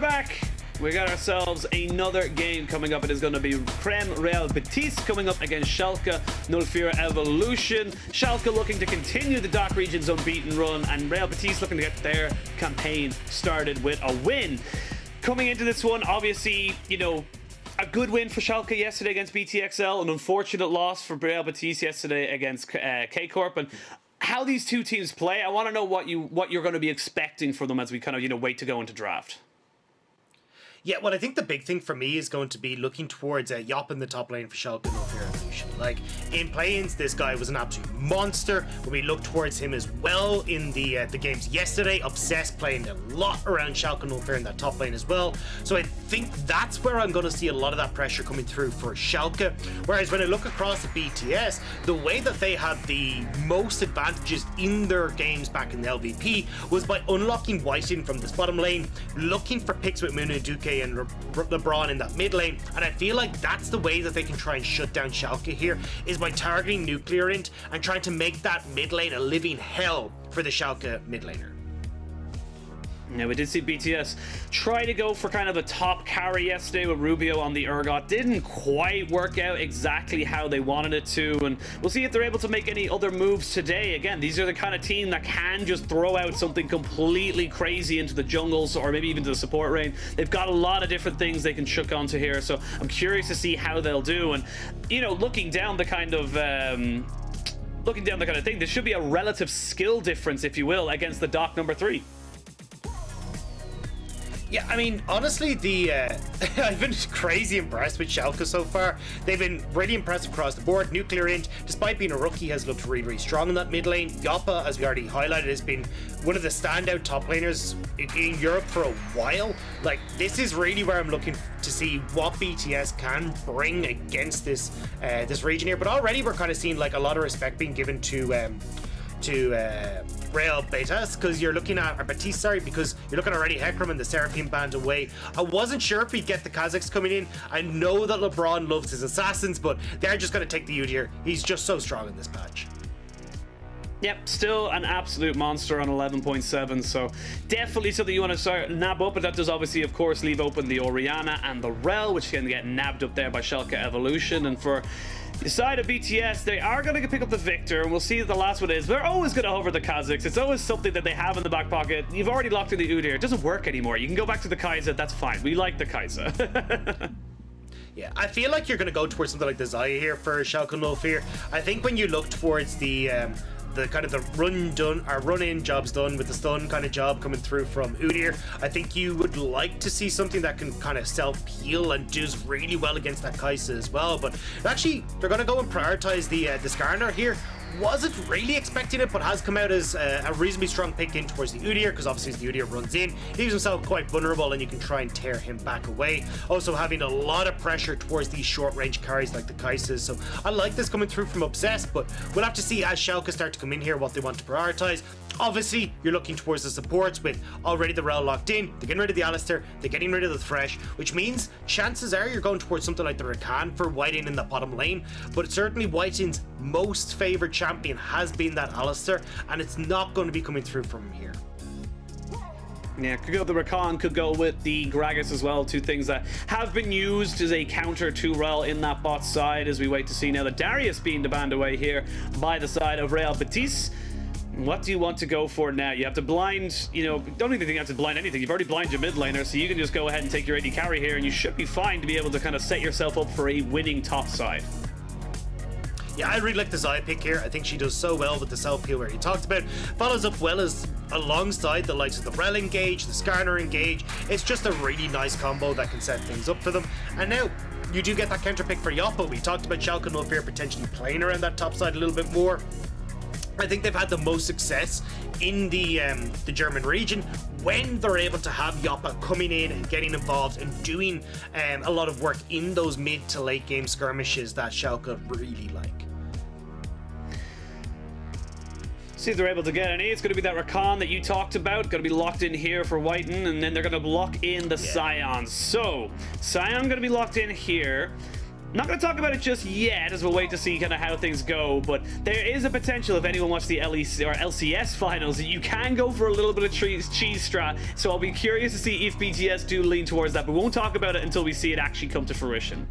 back. We got ourselves another game coming up. It is going to be Prem Real Betis coming up against Schalke 04 Evolution. Schalke looking to continue the DACH region's unbeaten run, and Real Betis looking to get their campaign started with a win. Coming into this one, obviously, you know, a good win for Schalke yesterday against BTXL, an unfortunate loss for Real Betis yesterday against K-Corp. And how these two teams play, I want to know what you're going to be expecting for them as we kind of, you know, wait to go into draft. Yeah, well, I think the big thing for me is going to be looking towards Yoppa in the top lane for Schalke 04 Evolution. Like, in play-ins, this guy was an absolute monster. When we look towards him as well in the games yesterday, Obsess playing a lot around Schalke 04 in that top lane as well. So I think that's where I'm going to see a lot of that pressure coming through for Schalke. Whereas when I look across the BTS, the way that they had the most advantages in their games back in the LVP was by unlocking whiteinn from this bottom lane, looking for picks with Miniduke and Lebron in that mid lane, and I feel like that's the way that they can try and shut down Schalke here, is by targeting Nuclearint and trying to make that mid lane a living hell for the Schalke mid laner. Yeah, we did see BTS try to go for kind of a top carry yesterday with Rubio on the Urgot. Didn't quite work out exactly how they wanted it to, and we'll see if they're able to make any other moves today. Again, these are the kind of team that can just throw out something completely crazy into the jungles or maybe even to the support lane. They've got a lot of different things they can chuck onto here, so I'm curious to see how they'll do. And, you know, looking down the kind of thing, there should be a relative skill difference, if you will, against the DACH number 3. Yeah, I mean, honestly, I've been crazy impressed with Schalke so far. They've been really impressive across the board. Nuclearint, despite being a rookie, has looked really, really strong in that mid lane. Yoppa, as we already highlighted, has been one of the standout top laners in Europe for a while. Like, this is really where I'm looking to see what BTS can bring against this region here. But already we're kind of seeing like a lot of respect being given to Rell Betis, because you're looking at Betis, sorry, because you're looking already Hecarim and the Seraphim band away. I wasn't sure if we'd get the Kazakhs coming in. I know that Lebron loves his assassins, but they're just going to take the Udyr. He's just so strong in this patch. Yep, still an absolute monster on 11.7, so definitely something you want to start nab up, but that does obviously, of course, leave open the Orianna and the Rell, which can get nabbed up there by Schalke Evolution. And for the side of BTS, they are going to pick up the Viktor, and we'll see what the last one is. They're always going to hover the Kazakhs. It's always something that they have in the back pocket. You've already locked in the Udyr. It doesn't work anymore. You can go back to the Kai'Sa. That's fine. We like the Kai'Sa. Yeah, I feel like you're going to go towards something like the Xayah here for Schalke 04. I think when you look towards the kind of the run-in jobs done with the stun kind of job coming through from Udyr, I think you would like to see something that can kind of self-heal and does really well against that Kai'Sa as well. But actually, they're going to go and prioritize the Skarner here. Wasn't really expecting it, but has come out as a reasonably strong pick in towards the Udyr, because obviously as the Udyr runs in, he leaves himself quite vulnerable and you can try and tear him back away. Also having a lot of pressure towards these short range carries like the Kai'Sas, so I like this coming through from Obsess, but we'll have to see as Schalke start to come in here what they want to prioritize. Obviously, you're looking towards the supports with already the Rell locked in. They're getting rid of the Alistair, they're getting rid of the Thresh, which means chances are you're going towards something like the Rakan for whiteinn in the bottom lane. But certainly whiteinn's most favored champion has been that Alistair, and it's not going to be coming through from here. Yeah, could go with the Rakan, could go with the Gragas as well. Two things that have been used as a counter to Rell in that bot side, as we wait to see now the Darius being banned away here by the side of Real Betis. What do you want to go for now? You have to blind, you know, don't even think you have to blind anything. You've already blinded your mid laner, so you can just go ahead and take your AD carry here, and you should be fine to be able to kind of set yourself up for a winning top side. Yeah, I really like the Xayah pick here. I think she does so well with the self-heal where he talked about. Follows up well as alongside the likes of the Rell engage, the Skarner engage. It's just a really nice combo that can set things up for them. And now, you do get that counter pick for Yoppa. We talked about Schalke 04 potentially playing around that top side a little bit more. I think they've had the most success in the German region when they're able to have Yoppa coming in and getting involved and doing a lot of work in those mid to late game skirmishes that Schalke really like. See if they're able to get any. It's going to be that Rakan that you talked about. Going to be locked in here for whiteinn, and then they're going to lock in the Sion. So, Sion going to be locked in here. Not going to talk about it just yet, as we'll wait to see kind of how things go, but there is a potential, if anyone watched the LEC or LCS finals, that you can go for a little bit of cheese strat, so I'll be curious to see if BTS do lean towards that, but we won't talk about it until we see it actually come to fruition.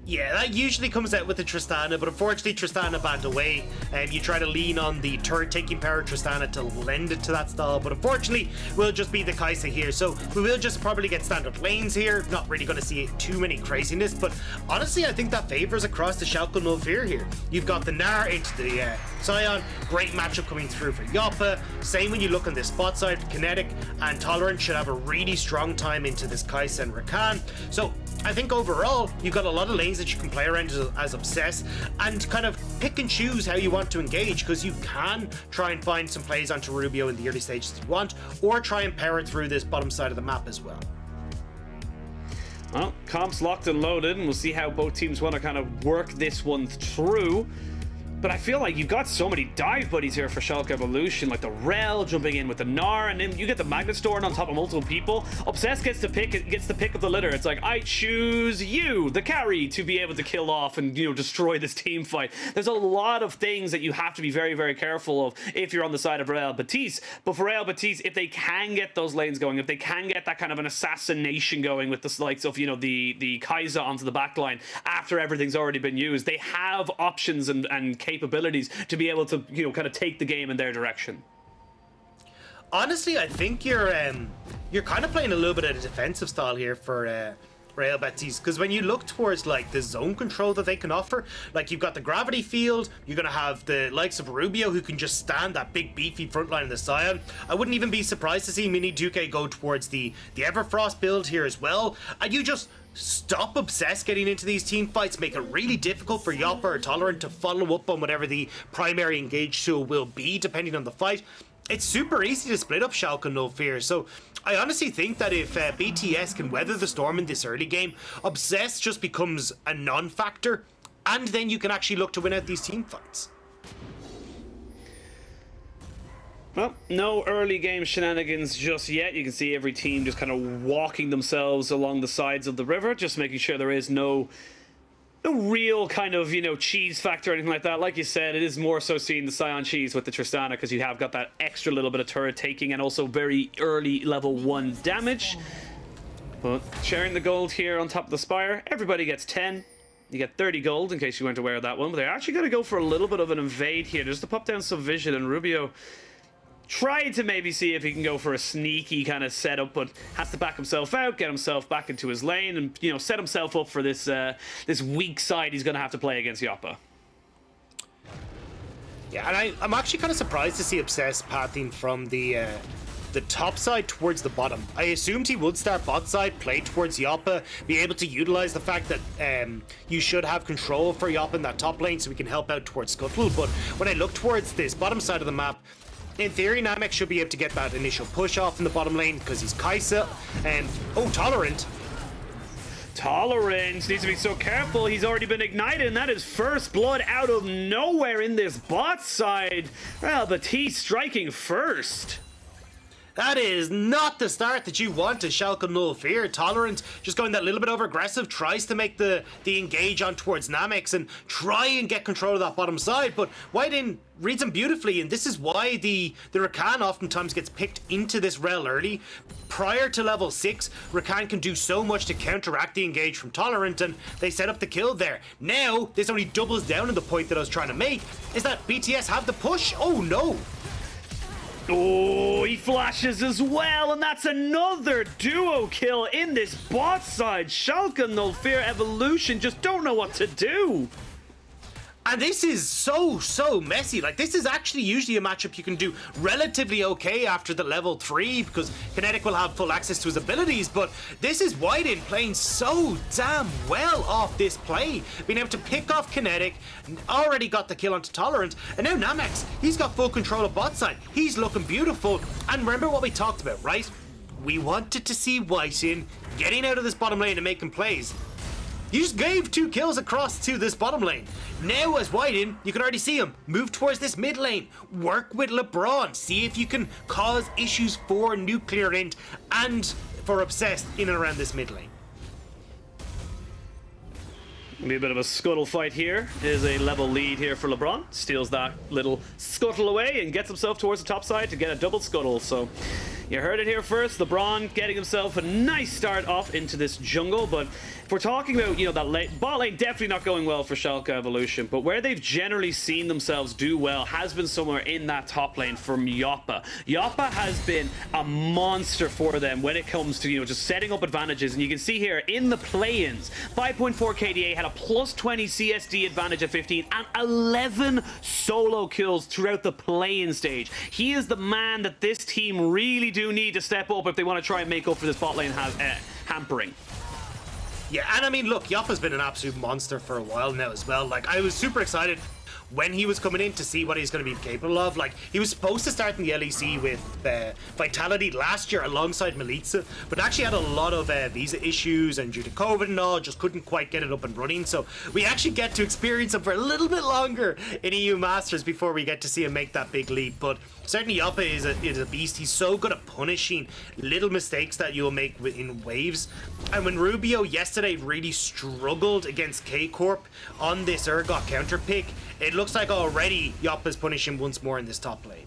Yeah, that usually comes out with the Tristana, but unfortunately Tristana banned away, and you try to lean on the turret-taking power of Tristana to lend it to that style, but unfortunately will just be the Kai'Sa here, so we will just probably get standard lanes here. Not really going to see too many craziness, but honestly I think that favors across the Schalke no fear here. You've got the Gnar into the Sion, great matchup coming through for Yoppa. Same when you look on this spot side, Kynetic and Tolerant should have a really strong time into this Kai'Sa and Rakan. So I think overall you've got a lot of lanes that you can play around as Obsess and kind of pick and choose how you want to engage, because you can try and find some plays onto Rubio in the early stages if you want, or try and power through this bottom side of the map as well. Well, comps locked and loaded, and we'll see how both teams want to kind of work this one through. But I feel like you've got so many dive buddies here for Schalke Evolution, like the Rell jumping in with the Gnar, and then you get the Magnet Storm on top of multiple people. Obsess gets the pick of the litter. It's like, I choose you, the carry, to be able to kill off and, you know, destroy this team fight. There's a lot of things that you have to be very, very careful of if you're on the side of Real Betis. But for Real Betis, if they can get those lanes going, if they can get that kind of an assassination going with the likes of, you know, the Kai'Sa onto the back line after everything's already been used, they have options and capabilities to be able to, you know, kind of take the game in their direction. Honestly, I think you're kind of playing a little bit of a defensive style here for Real Betis, because when you look towards like the zone control that they can offer, like you've got the gravity field, you're gonna have the likes of Rubio who can just stand that big beefy front line in the Sion. I wouldn't even be surprised to see Miniduke go towards the Everfrost build here as well, and you just stop Obsess getting into these team fights, make it really difficult for Yoppa or Tolerant to follow up on whatever the primary engage tool will be depending on the fight. It's super easy to split up Schalke no fear, so I honestly think that if BTS can weather the storm in this early game, Obsess just becomes a non-factor, and then you can actually look to win out these team fights. Well, no early game shenanigans just yet. You can see every team just kind of walking themselves along the sides of the river, just making sure there is no real kind of, you know, cheese factor or anything like that. Like you said, it is more so seeing the Sion cheese with the Tristana, because you have got that extra little bit of turret taking and also very early level 1 damage. But sharing the gold here on top of the Spire, everybody gets 10. You get 30 gold in case you weren't aware of that one. But they're actually going to go for a little bit of an invade here just to pop down some vision, and Rubio tried to maybe see if he can go for a sneaky kind of setup, but has to back himself out, get himself back into his lane, and, you know, set himself up for this this weak side he's going to have to play against Yoppa. Yeah, and I'm actually kind of surprised to see Obsess pathing from the top side towards the bottom. I assumed he would start bot side, play towards Yoppa, be able to utilize the fact that you should have control for Yoppa in that top lane so we can help out towards Scuttle. But when I look towards this bottom side of the map, in theory, Namex should be able to get that initial push off in the bottom lane because he's Kai'Sa. And, oh, Tolerant. Tolerant needs to be so careful. He's already been ignited, and that is first blood out of nowhere in this bot side. Well, Betis striking first. That is not the start that you want to Schalke no fear. Tolerant just going that little bit over aggressive, tries to make the engage on towards Namex and try and get control of that bottom side, but whiteinn reads him beautifully, and this is why the Rakan oftentimes gets picked into this Rell early. Prior to level 6, Rakan can do so much to counteract the engage from Tolerant, and they set up the kill there. Now, this only doubles down on the point that I was trying to make, is that BTS have the push. Oh no! Oh, he flashes as well, and that's another duo kill in this bot side. Schalke no fear Evolution just don't know what to do. And this is so messy. Like, this is actually usually a matchup you can do relatively okay after the level 3 because Kynetic will have full access to his abilities, but this is whiteinn playing so damn well off this play. Being able to pick off Kynetic, already got the kill onto Tolerant, and now Namex, he's got full control of bot side. He's looking beautiful, and remember what we talked about, right? We wanted to see whiteinn getting out of this bottom lane and making plays. You just gave 2 kills across to this bottom lane. Now as whiteinn, you can already see him move towards this mid lane. Work with Lebron. See if you can cause issues for Nuclearint and for Obsess in and around this mid lane. Be a bit of a scuttle fight here. Is a level lead here for Lebron. Steals that little scuttle away and gets himself towards the top side to get a double scuttle. So you heard it here first. Lebron getting himself a nice start off into this jungle. But if we're talking about, you know, that bot lane, definitely not going well for Schalke Evolution. But where they've generally seen themselves do well has been somewhere in that top lane from Yoppa. Yoppa has been a monster for them when it comes to, you know, just setting up advantages. And you can see here in the play-ins, 5.4 KDA had a plus 20 CSD advantage at 15 and 11 solo kills throughout the play-in stage. He is the man that this team really do need to step up if they want to try and make up for this bot lane hampering. Yeah, and I mean, look, Yoppa's been an absolute monster for a while now as well. Like, I was super excited when he was coming in to see what he's going to be capable of. Like, he was supposed to start in the LEC with Vitality last year alongside Milica, but actually had a lot of visa issues, and due to COVID and all, just couldn't quite get it up and running. So we actually get to experience him for a little bit longer in EU Masters before we get to see him make that big leap. But certainly Yoppa is a beast. He's so good at punishing little mistakes that you'll make in waves. And when Rubio yesterday really struggled against K-Corp on this Urgot counter pick, it looks like already Yoppa's punishing once more in this top lane.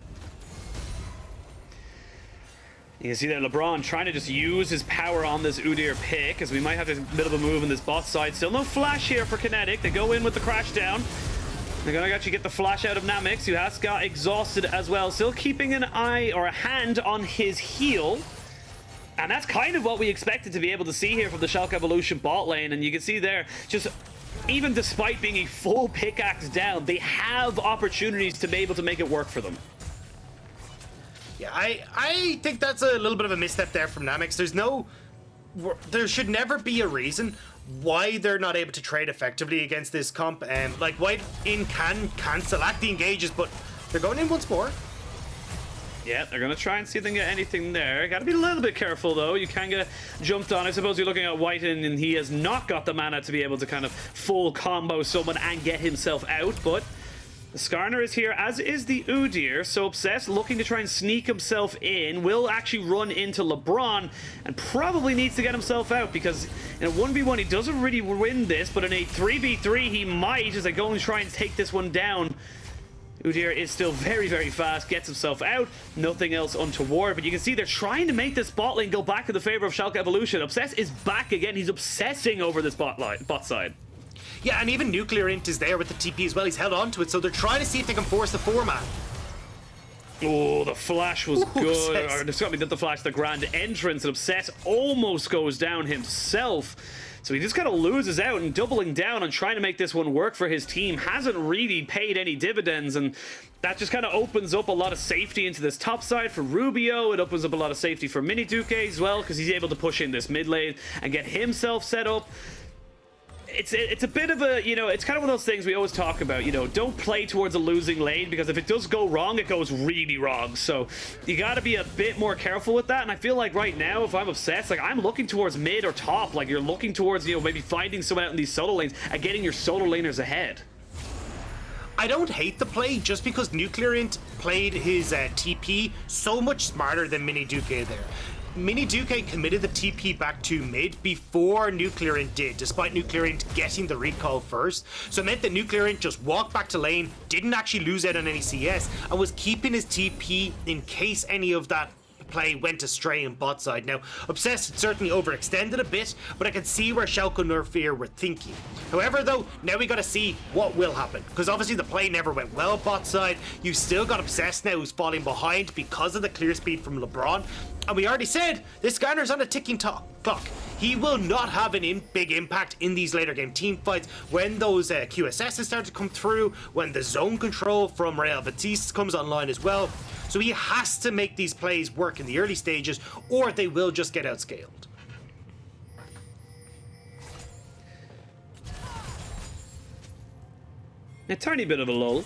You can see that Lebron trying to just use his power on this Udyr pick, as we might have a bit of a move in this bot side. Still no flash here for Kynetic. They go in with the crash down. They're gonna actually get the flash out of Namex, who has got exhausted as well. Still keeping an eye or a hand on his heel. And that's kind of what we expected to be able to see here from the Schalke Evolution bot lane. And you can see there, just even despite being a full pickaxe down, they have opportunities to be able to make it work for them. Yeah, I think that's a little bit of a misstep there from Namex. There should never be a reason why they're not able to trade effectively against this comp. Like, whiteinn can cancel at the engages, but they're going in once more. Yeah, they're going to try and see if they can get anything there. Got to be a little bit careful, though. You can get jumped on. I suppose you're looking at whiteinn, and he has not got the mana to be able to kind of full combo someone and get himself out, but the Skarner is here, as is the Udyr. So Obsess looking to try and sneak himself in, will actually run into Lebron and probably needs to get himself out, because in a 1v1 he doesn't really win this, but in a 3v3 he might, as they go and try and take this one down. Udyr is still very, very fast, gets himself out, nothing else untoward, but you can see they're trying to make this bot lane go back in the favor of Schalke Evolution. Obsess is back again. He's obsessing over this bot side. Yeah, and even Nuclearint is there with the TP as well. He's held on to it, so they're trying to see if they can force the 4-man. Oh, the flash was good. Or, excuse me, not the flash, the grand entrance. And Obsess almost goes down himself. So he just kind of loses out, and doubling down on trying to make this one work for his team hasn't really paid any dividends, and that just kind of opens up a lot of safety into this top side for Rubio. It opens up a lot of safety for Miniduke as well, because he's able to push in this mid lane and get himself set up. It's a bit of a, you know, it's kind of one of those things we always talk about, you know, don't play towards a losing lane, because if it does go wrong, it goes really wrong. So you got to be a bit more careful with that. And I feel like right now, if I'm Obsessed, like, I'm looking towards mid or top. Like, you're looking towards, you know, maybe finding someone out in these solo lanes and getting your solo laners ahead. I don't hate the play, just because Nuclearint played his TP so much smarter than Miniduke there. Miniduke committed the TP back to mid before Nuclearint did, despite Nuclearint getting the recall first. So it meant that Nuclearint just walked back to lane, didn't actually lose out on any CS, and was keeping his TP in case any of that play went astray in bot side. Now, Obsessed certainly overextended a bit, but I can see where Schalke Nurfir were thinking. However, though, now we got to see what will happen, because obviously the play never went well bot side. You've still got Obsessed now, who's falling behind because of the clear speed from Lebron, and we already said this Skarner's on a ticking clock. He will not have an big impact in these later game team fights when those QSSs start to come through, when the zone control from Rell Betis comes online as well. So he has to make these plays work in the early stages, or they will just get outscaled. A tiny bit of a lull.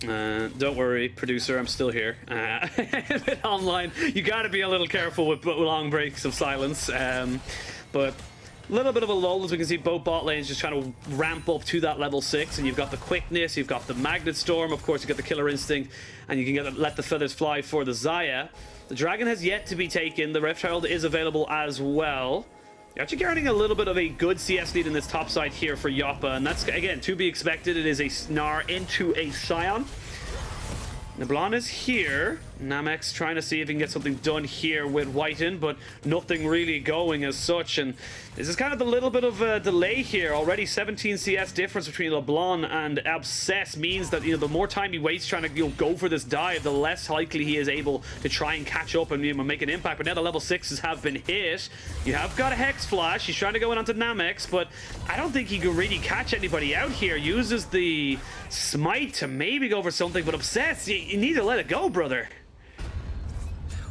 Don't worry, producer, I'm still here. Online, you gotta be a little careful with long breaks of silence. But a little bit of a lull, as we can see both bot lanes just trying to ramp up to that level 6, and you've got the quickness, you've got the magnet storm, of course you've got the killer instinct, and you can let the feathers fly for the Xayah. The dragon has yet to be taken. The Repchild is available as well. You're actually guarding a little bit of a good CS lead in this top side here for Yoppa, and that's, again, to be expected. It is a Gnar into a Sion. Lebron is here. Namex trying to see if he can get something done here with whiteinn, but nothing really going as such. And this is kind of a little bit of a delay here. Already 17 CS difference between Lebron and Obsess means that, the more time he wastes trying to go for this dive, the less likely he is able to try and catch up and make an impact. But now the level 6s have been hit. You have got a Hex Flash. He's trying to go in onto Namex, but I don't think he can really catch anybody out here. Uses the Smite to maybe go for something, but Obsess, you need to let it go, brother.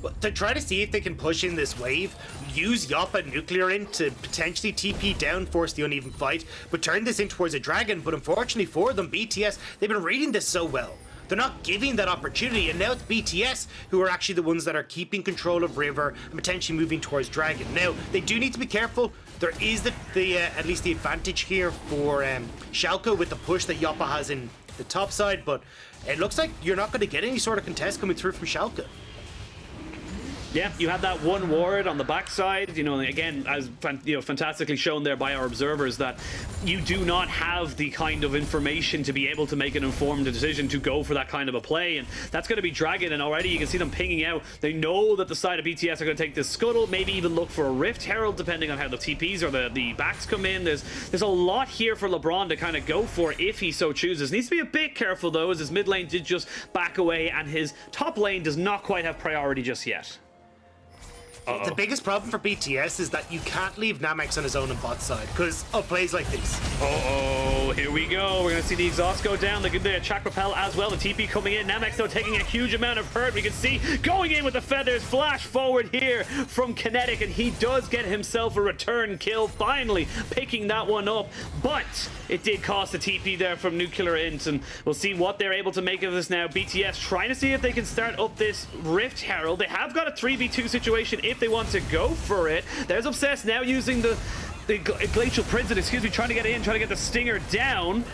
Well, to try to see if they can push in this wave, use Yoppa and Nuclearint to potentially TP down, force the uneven fight, but turn this in towards a dragon. But unfortunately for them, BTS, they've been reading this so well. They're not giving that opportunity, and now it's BTS who are actually the ones that are keeping control of River and potentially moving towards Dragon. Now, they do need to be careful. There is at least the advantage here for Schalke with the push that Yoppa has in the top side, but it looks like you're not going to get any sort of contest coming through from Schalke. Yeah, you have that one ward on the backside, again, as fantastically shown there by our observers, that you do not have the kind of information to be able to make an informed decision to go for that kind of a play, and that's going to be Dragon, and already you can see them pinging out. They know that the side of BTS are going to take this scuttle, maybe even look for a Rift Herald, depending on how the TPs or the backs come in. There's a lot here for Lebron to kind of go for if he so chooses. Needs to be a bit careful, though, as his mid lane did just back away, and his top lane does not quite have priority just yet. The biggest problem for BTS is that you can't leave Namex on his own on bot side because of plays like this. Uh-oh, here we go. We're going to see the exhaust go down. The Chak Repel as well. The TP coming in. Namex, though, taking a huge amount of hurt. We can see going in with the feathers. Flash forward here from Kynetic, and he does get himself a return kill. Finally picking that one up, but it did cost a TP there from Nuclearint, and we'll see what they're able to make of this now. BTS trying to see if they can start up this Rift Herald. They have got a 3v2 situation if they want to go for it. There's Obsess now using the Glacial Prison, trying to get in, trying to get the Stinger down.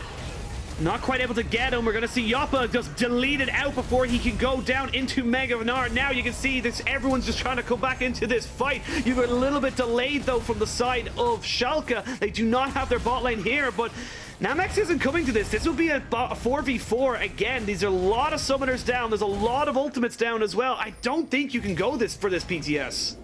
Not quite able to get him. We're going to see Yoppa just deleted out before he can go down into Mega Gnar. Now you can see this. Everyone's just trying to come back into this fight. You got a little bit delayed, though, from the side of Schalke. They do not have their bot lane here, but Namex isn't coming to this. This will be a 4v4 again. These are a lot of summoners down. There's a lot of ultimates down as well. I don't think you can go for this BTS.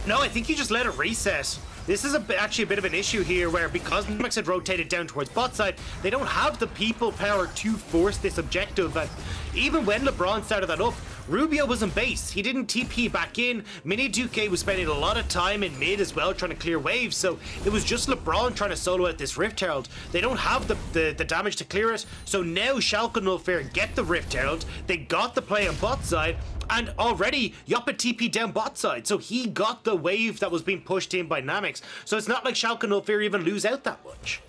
No, I think you just let it reset. This is actually a bit of an issue here where because Namex had rotated down towards bot side, they don't have the people power to force this objective. And even when Lebron started that up, Rubio was in base. He didn't TP back in. Miniduke was spending a lot of time in mid as well trying to clear waves. So it was just Lebron trying to solo out this Rift Herald. They don't have the damage to clear it. So now Schalke and Nuclearint get the Rift Herald. They got the play on bot side. And already, Yoppa TP down bot side, so he got the wave that was being pushed in by Namex. So it's not like Schalke and Nuclearint even lose out that much.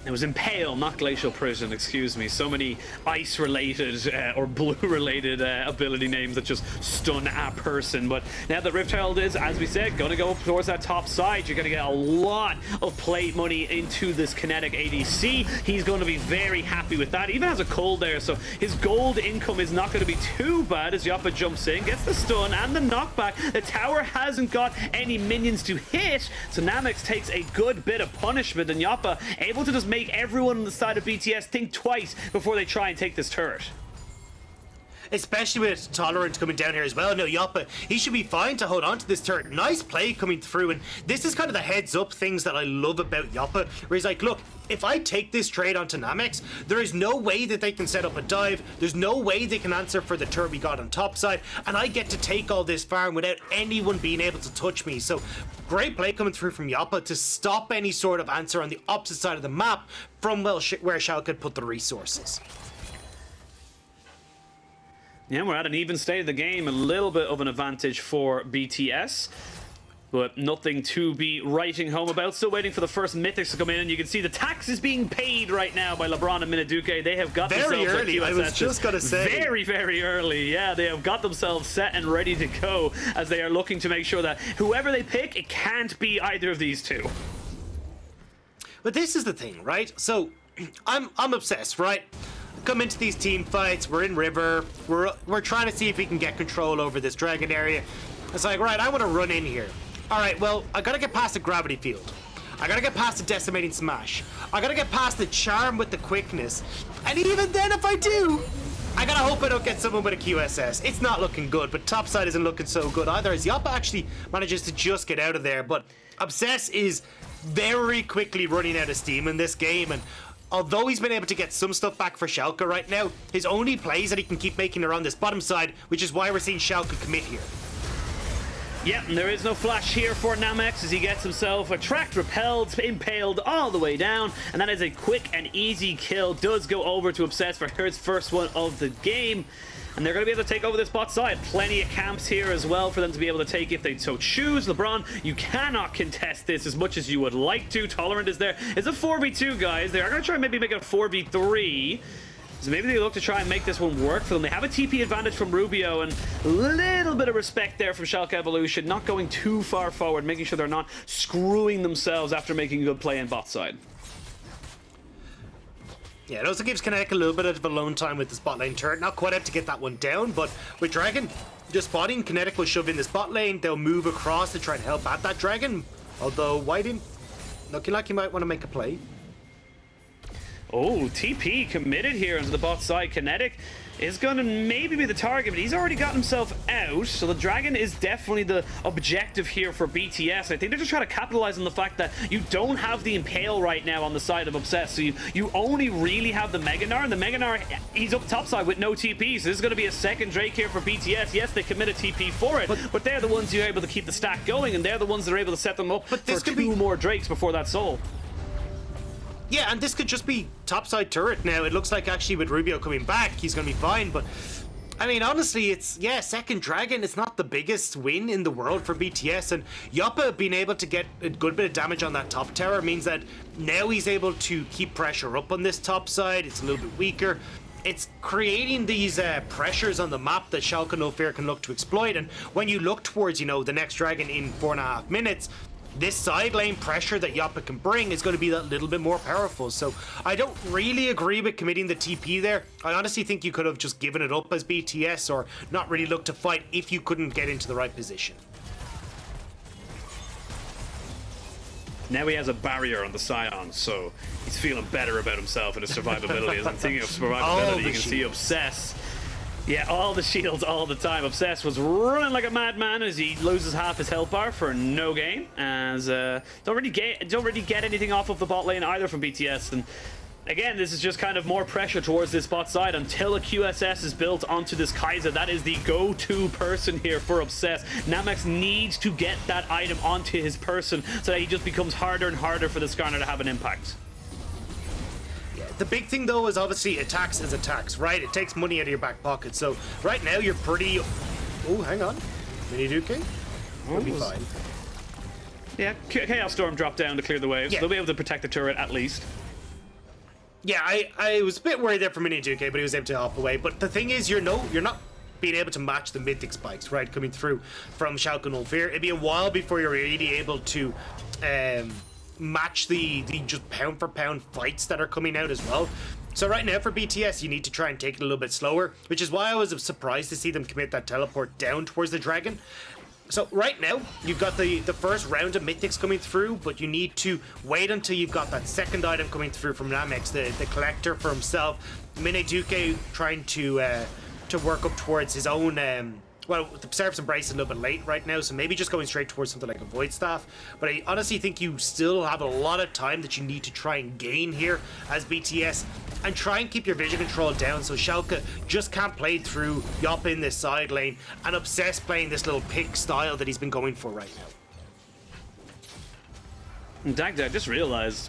It was Impale, not Glacial Prison, excuse me. So many ice-related or blue-related ability names that just stun a person. But now the Rift Herald is, as we said, going to go up towards that top side. You're going to get a lot of play money into this Kynetic ADC. He's going to be very happy with that. Even has a cold there, so his gold income is not going to be too bad as Yoppa jumps in, gets the stun and the knockback. The tower hasn't got any minions to hit, so Namex takes a good bit of punishment, and Yoppa able to just make everyone on the side of BTS think twice before they try and take this turret. Especially with Tolerant coming down here as well. No, Yoppa, he should be fine to hold on to this turret. Nice play coming through, and this is kind of the heads up things that I love about Yoppa, where he's like, look, if I take this trade onto Namex, there is no way that they can set up a dive. There's no way they can answer for the turret we got on top side, and I get to take all this farm without anyone being able to touch me. So great play coming through from Yoppa to stop any sort of answer on the opposite side of the map from where Schalke could put the resources. Yeah, we're at an even state of the game. A little bit of an advantage for BTS, but nothing to be writing home about. Still waiting for the first mythics to come in, and you can see the tax is being paid right now by Lebron and Miniduke. They have got very themselves early. I was just gonna say very early. Yeah, they have got themselves set and ready to go as they are looking to make sure that whoever they pick, it can't be either of these two. But this is the thing, right? So I'm obsessed, right? Come into these team fights, we're in river, we're trying to see if we can get control over this dragon area. It's like, right, I want to run in here. Alright, well, I gotta get past the gravity field. I gotta get past the decimating smash. I gotta get past the charm with the quickness. And even then, if I do, I gotta hope I don't get someone with a QSS. It's not looking good, but topside isn't looking so good either, as Yoppa actually manages to just get out of there. But Obsess is very quickly running out of steam in this game, and although he's been able to get some stuff back for Schalke right now, his only plays that he can keep making are on this bottom side, which is why we're seeing Schalke commit here. Yep, and there is no flash here for Namex as he gets himself attract, repelled, impaled all the way down, and that is a quick and easy kill. Does go over to Obsess for his first one of the game, and they're going to be able to take over this bot side. Plenty of camps here as well for them to be able to take if they so choose. Lebron, you cannot contest this as much as you would like to. Tolerant is there. It's a 4v2, guys. They are going to try and maybe make it a 4v3. So maybe they look to try and make this one work for them. They have a TP advantage from Rubio, and a little bit of respect there from Schalke Evolution, not going too far forward, making sure they're not screwing themselves after making a good play in bot side. Yeah, it also gives Kynetic a little bit of alone time with the spot lane turret. Not quite able to get that one down, but with Dragon just spotting, Kynetic will shove in the spot lane. They'll move across to try and help out that Dragon. Although whiteinn looking like he might want to make a play. Oh, TP committed here into the bot side. Kynetic is going to maybe be the target, but he's already got himself out. So the Dragon is definitely the objective here for BTS. I think they're just trying to capitalize on the fact that you don't have the Impale right now on the side of Obsess. So you only really have the Gnar, and the Gnar, he's up top side with no TP. So this is going to be a second Drake here for BTS. Yes, they commit a TP for it, but they're the ones who are able to keep the stack going, and they're the ones that are able to set them up for two more Drakes before that soul. Yeah, and this could just be topside turret now. It looks like actually with Rubio coming back, he's going to be fine. But, I mean, honestly, it's, yeah, second Dragon. It's not the biggest win in the world for BTS. And Yoppa being able to get a good bit of damage on that top tower means that now he's able to keep pressure up on this top side. It's a little bit weaker. It's creating these pressures on the map that Schalke No Fear can look to exploit. And when you look towards, you know, the next Dragon in 4.5 minutes, this side lane pressure that Yoppa can bring is going to be that little bit more powerful. So I don't really agree with committing the TP there. I honestly think you could have just given it up as BTS or not really looked to fight if you couldn't get into the right position. Now he has a barrier on the Sion, so he's feeling better about himself and his survivability. As I'm thinking of survivability, you can see Obsess. Yeah, all the shields all the time. Obsess was running like a madman as he loses half his health bar for no gain. As don't really get anything off of the bot lane either from BTS. And again, this is just kind of more pressure towards this bot side until a QSS is built onto this Kai'Sa. That is the go-to person here for Obsess. Namex needs to get that item onto his person so that he just becomes harder and harder for the Skarner to have an impact. The big thing, though, is obviously attacks is attacks, right? It takes money out of your back pocket. So right now you're pretty... Oh, hang on. Miniduke? We'll be fine. Yeah, Chaos Storm dropped down to clear the waves. Yeah. They'll be able to protect the turret at least. Yeah, I was a bit worried there for Miniduke, but he was able to hop away. But the thing is, you're not being able to match the mythic spikes, right? Coming through from Schalke No Fear. It'd be a while before you're really able to... match the just pound for pound fights that are coming out as well. So right now for BTS you need to try and take it a little bit slower, which is why I was surprised to see them commit that teleport down towards the Dragon. So right now you've got the first round of mythics coming through, but you need to wait until you've got that second item coming through from Namex, the collector for himself. Miniduke trying to work up towards his own well, the Serap's Embrace is a little bit late right now, so maybe just going straight towards something like a Void Staff. But I honestly think you still have a lot of time that you need to try and gain here as BTS, and try and keep your vision control down so Schalke just can't play through Yoppa in this side lane and Obsess playing this little pick style that he's been going for right now. Dagda, I just realized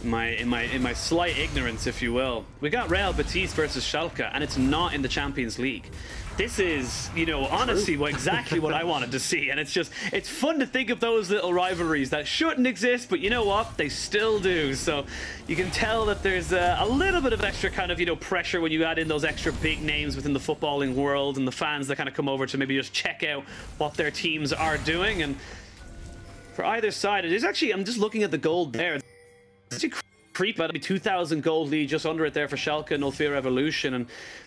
in my slight ignorance, if you will, we got Rell Betis versus Schalke, and it's not in the Champions League. This is, you know, honestly exactly what I wanted to see, and it's fun to think of those little rivalries that shouldn't exist, but you know what, they still do. So you can tell that there's a little bit of extra kind of, you know, pressure when you add in those extra big names within the footballing world, and the fans that kind of come over to maybe just check out what their teams are doing. And for either side, it is actually, I'm just looking at the gold there. It's actually creep about a 2,000 gold lead just under it there for Schalke and Nuclearint Evolution, and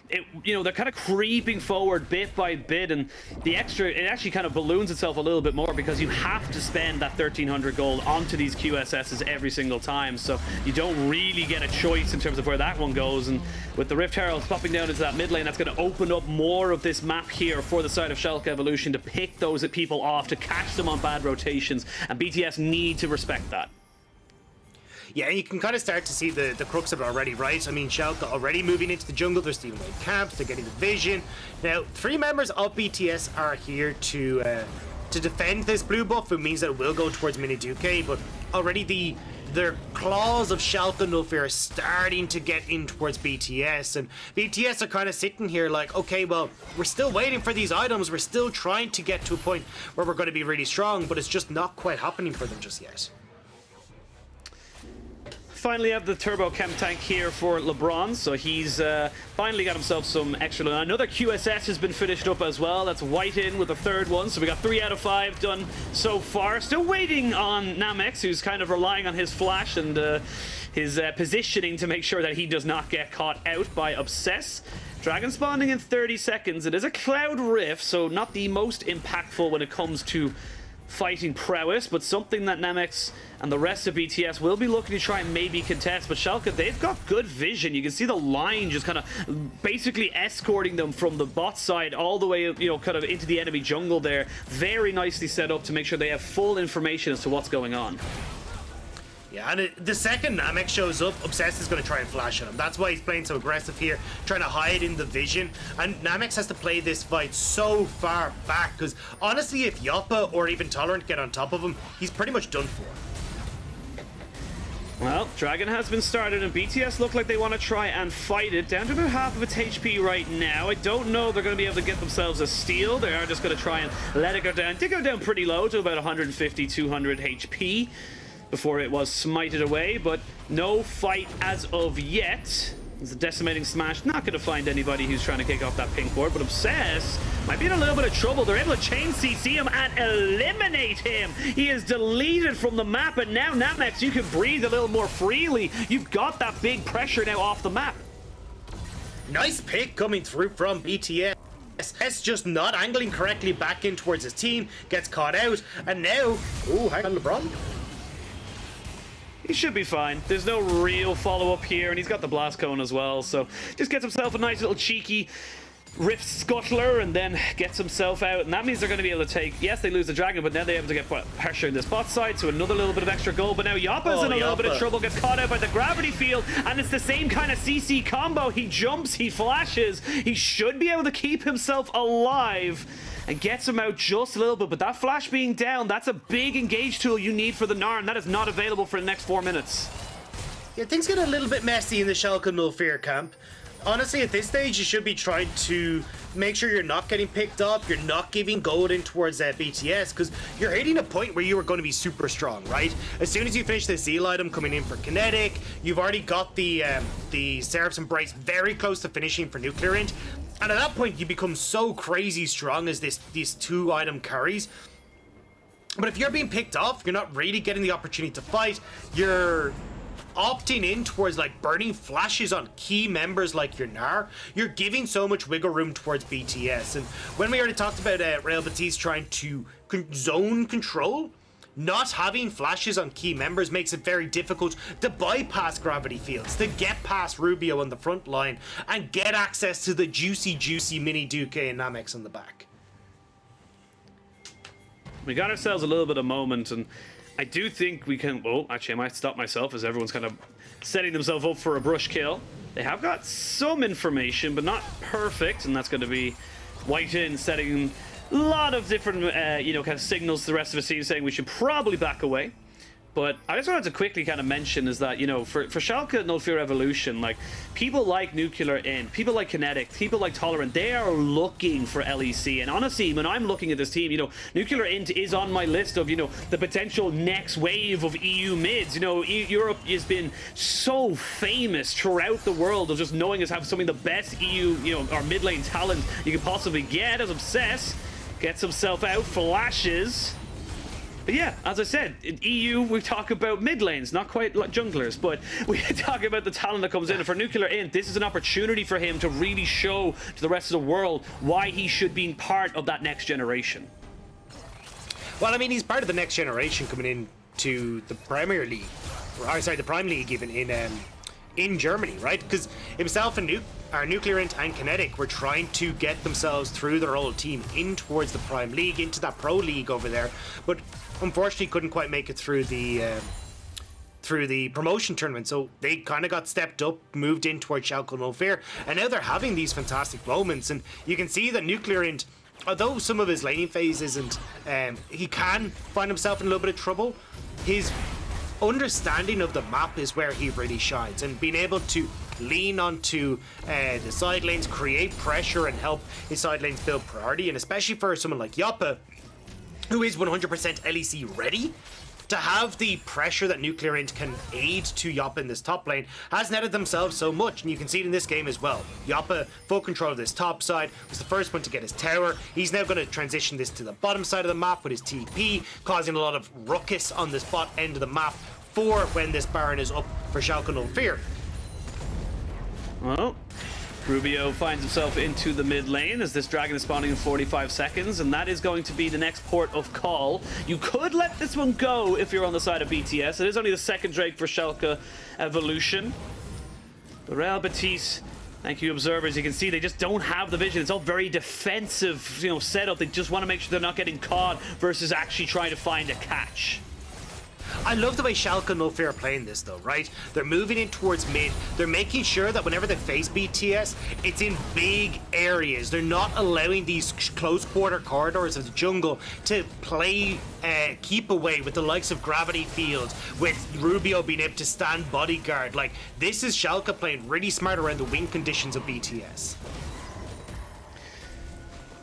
it, you know, they're kind of creeping forward bit by bit, and the extra, it actually kind of balloons itself a little bit more because you have to spend that 1,300 gold onto these QSSs every single time, so you don't really get a choice in terms of where that one goes. And with the Rift Herald popping down into that mid lane, that's going to open up more of this map here for the side of Schalke Evolution to pick those people off, to catch them on bad rotations, and BTS need to respect that. Yeah, and you can kind of start to see the crux of it already, right? I mean, Schalke already moving into the jungle. They're stealing away camps. They're getting the vision. Now, 3 members of BTS are here to defend this blue buff. It means that it will go towards Miniduke, but already their claws of Schalke and Nuclearint are starting to get in towards BTS, and BTS are kind of sitting here like, okay, well, we're still waiting for these items. We're still trying to get to a point where we're going to be really strong, but it's just not quite happening for them just yet. Finally have the turbo chem tank here for Lebron, so he's finally got himself some extra. Another QSS has been finished up as well. That's whiteinn with the 3rd one, so we got 3 out of 5 done so far. Still waiting on Namex, who's kind of relying on his flash and his positioning to make sure that he does not get caught out by Obsess. Dragon spawning in 30 seconds. It is a Cloud Rift, so not the most impactful when it comes to fighting prowess, but something that Namex and the rest of BTS will be looking to try and maybe contest. But Schalke, they've got good vision. You can see the line just kind of basically escorting them from the bot side all the way, you know, kind of into the enemy jungle there. Very nicely set up to make sure they have full information as to what's going on. Yeah, and the second Namex shows up, Obsess is going to try and flash on him. That's why he's playing so aggressive here, trying to hide in the vision. And Namex has to play this fight so far back, because honestly, if Yoppa or even Tolerant get on top of him, he's pretty much done for. Well, Dragon has been started, and BTS look like they want to try and fight it. Down to about half of its HP right now. I don't know they're going to be able to get themselves a steal. They are just going to try and let it go down. It did go down pretty low to about 150, 200 HP. Before it was smited away, but no fight as of yet. It's a decimating smash, not going to find anybody who's trying to kick off that pink board, but Obsess might be in a little bit of trouble. They're able to chain CC him and eliminate him. He is deleted from the map, and now Namex, you can breathe a little more freely. You've got that big pressure now off the map. Nice pick coming through from BTS. S just not angling correctly back in towards his team, gets caught out, and now, oh, hang on, Lebron. He should be fine. There's no real follow-up here, and he's got the blast cone as well, so just gets himself a nice little cheeky Rift Scuttler and then gets himself out, and that means they're going to be able to take, yes, they lose the dragon, but now they're able to get pressure in this bot side, so another little bit of extra gold. But now Yoppa's in a little bit of trouble, gets caught out by the gravity field, and it's the same kind of CC combo. He jumps, he flashes, he should be able to keep himself alive and gets him out just a little bit, but that flash being down, that's a big engage tool you need for the Gnar, and that is not available for the next 4 minutes. Yeah, things get a little bit messy in the Schalke Nuclearint camp. Honestly, at this stage, you should be trying to make sure you're not getting picked up, you're not giving gold in towards BTS, because you're hitting a point where you are going to be super strong, right? As soon as you finish the Zeal item coming in for Kynetic, you've already got the Seraph's Embrace very close to finishing for Nuclearint, and at that point, you become so crazy strong as these 2 item carries. But if you're being picked off, you're not really getting the opportunity to fight, you're opting in towards like burning flashes on key members like your Gnar, you're giving so much wiggle room towards BTS. And when we already talked about Rell Betis trying to zone control, not having flashes on key members makes it very difficult to bypass gravity fields, to get past Rubio on the front line and get access to the juicy Miniduke and Namex on the back. We got ourselves a little bit of moment, and I do think we can... Oh, actually, I might stop myself as everyone's kind of setting themselves up for a brush kill. They have got some information, but not perfect, and that's going to be whiteinn setting a lot of different, you know, kind of signals to the rest of the team saying we should probably back away. But I just wanted to quickly kind of mention is that, you know, for Schalke and Nuclearint Evolution, like, people like Nuclearint, people like Kynetic, people like Tolerant, they are looking for LEC. And honestly, when I'm looking at this team, you know, Nuclearint is on my list of, you know, the potential next wave of EU mids. You know, Europe has been so famous throughout the world of just knowing us have some of the best EU, you know, or mid lane talent you could possibly get. As Obsess gets himself out, flashes. But yeah, as I said, in EU, we talk about mid lanes, not quite like junglers, but we talk about the talent that comes in. And for Nuclearint, this is an opportunity for him to really show to the rest of the world why he should be part of that next generation. Well, I mean, he's part of the next generation coming in to the Premier League, or sorry, the Prime League even in Germany, right? Because himself and Nuclearint and Kynetic were trying to get themselves through their old team in towards the Prime League, into that Pro League over there, but unfortunately couldn't quite make it through the promotion tournament. So they kind of got stepped up, moved in towards Schalke 04, and now they're having these fantastic moments. And you can see that Nuclearint, although some of his laning phase isn't, he can find himself in a little bit of trouble. His understanding of the map is where he really shines, and being able to lean onto the side lanes, create pressure, and help his side lanes build priority. And especially for someone like Yoppa, who is 100% LEC ready, to have the pressure that Nuclearint can aid to Yoppa in this top lane has netted themselves so much, and you can see it in this game as well. Yoppa, full control of this top side, was the first one to get his tower. He's now going to transition this to the bottom side of the map with his TP, causing a lot of ruckus on this bot end of the map for when this Baron is up for Schalke 04. Well, Rubio finds himself into the mid lane as this dragon is spawning in 45 seconds, and that is going to be the next port of call. You could let this one go if you're on the side of BTS. It is only the second Drake for Schalke Evolution. The Rell, Betis, thank you, observers. You can see they just don't have the vision. It's all very defensive, you know, setup. They just want to make sure they're not getting caught versus actually trying to find a catch. I love the way Schalke 04 are playing this though, right? They're moving in towards mid. They're making sure that whenever they face BTS, it's in big areas. They're not allowing these close quarter corridors of the jungle to play keep away with the likes of Gravity Field, with Rubio being able to stand bodyguard. Like, this is Schalke playing really smart around the win conditions of BTS.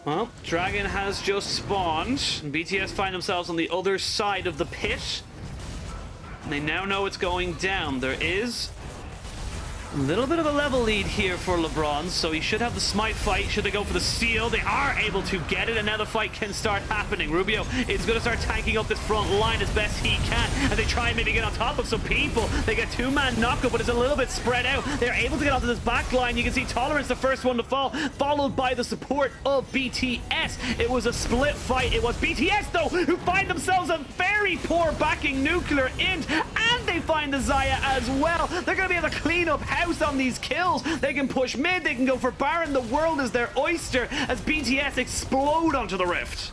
Well, Dragon has just spawned. BTS find themselves on the other side of the pit. And they now know it's going down. There is a little bit of a level lead here for Lebron, so he should have the smite fight. Should they go for the steal? They are able to get it, and now the fight can start happening. Rubio is going to start tanking up this front line as best he can, and they try and maybe get on top of some people. They get two-man knockup, but it's a little bit spread out. They're able to get onto this back line. You can see Tolerant's the first one to fall, followed by the support of BTS. It was a split fight. It was BTS, though, who find themselves a very poor backing Nuclearint, and they find the Xayah as well. They're going to be able to clean up house on these kills. They can push mid, they can go for Baron. The world is their oyster as BTS explode onto the rift.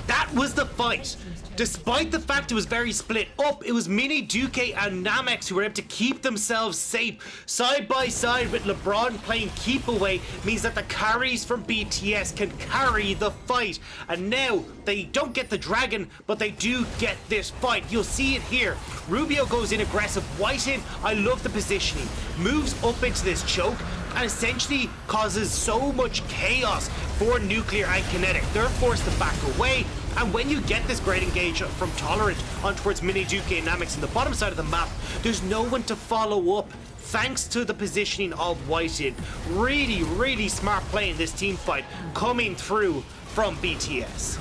That was the fight. Despite the fact it was very split up, it was Miniduke and Namex who were able to keep themselves safe. Side by side with Lebron playing keep away means that the carries from BTS can carry the fight. And now they don't get the dragon, but they do get this fight. You'll see it here. Rubio goes in aggressive, whiteinn. I love the positioning. Moves up into this choke and essentially causes so much chaos for Nuclear and Kynetic. They're forced to back away, and when you get this great engage from Tolerant on towards Miniduke and Namex in the bottom side of the map, there's no one to follow up thanks to the positioning of whiteinn. Really, really smart play in this team fight coming through from BTS.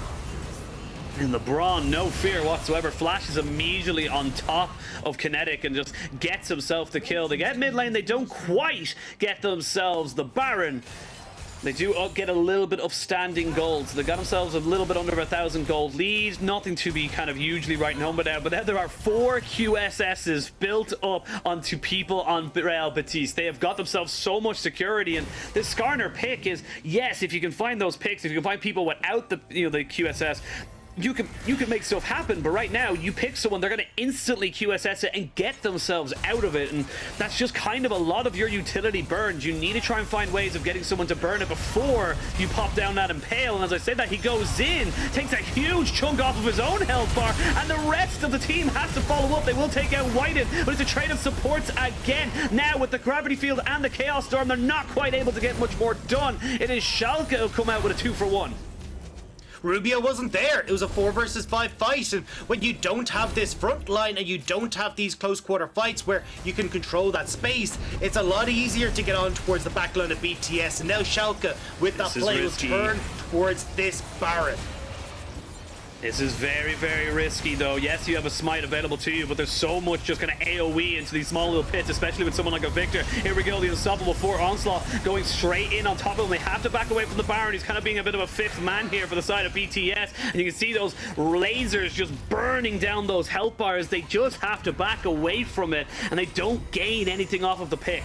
And Lebron, no fear whatsoever, flashes immediately on top of Kynetic and just gets himself the kill. They get mid lane, they don't quite get themselves the Baron. They do get a little bit of standing gold. So they got themselves a little bit under 1,000 gold lead. Nothing to be kind of hugely writing home about. But now there are 4 QSSs built up onto people on Rell Betis. They have got themselves so much security. And this Skarner pick is, yes, if you can find those picks, if you can find people without the, the QSS, you can make stuff happen. But right now, you pick someone, they're going to instantly QSS it and get themselves out of it. And that's just kind of a lot of your utility burns. You need to try and find ways of getting someone to burn it before you pop down that impale. And as I said that, he goes in, takes a huge chunk off of his own health bar, and the rest of the team has to follow up. They will take out whiteinn, but it's a trade of supports again. Now with the Gravity Field and the Chaos Storm, they're not quite able to get much more done. It is Schalke who come out with a 2-for-1. Rubio wasn't there. It was a 4 versus 5 fight, and when you don't have this front line and you don't have these close quarter fights where you can control that space, it's a lot easier to get on towards the back line of BTS. And now Schalke with that play will turn towards this Baron. This is very, very risky, though. Yes, you have a smite available to you, but there's so much just kind of AoE into these small little pits, especially with someone like a Viktor. Here we go, the unstoppable 4 onslaught going straight in on top of him. They have to back away from the Baron. He's kind of being a bit of a fifth man here for the side of BTS. And you can see those lasers just burning down those health bars. They just have to back away from it, and they don't gain anything off of the pick.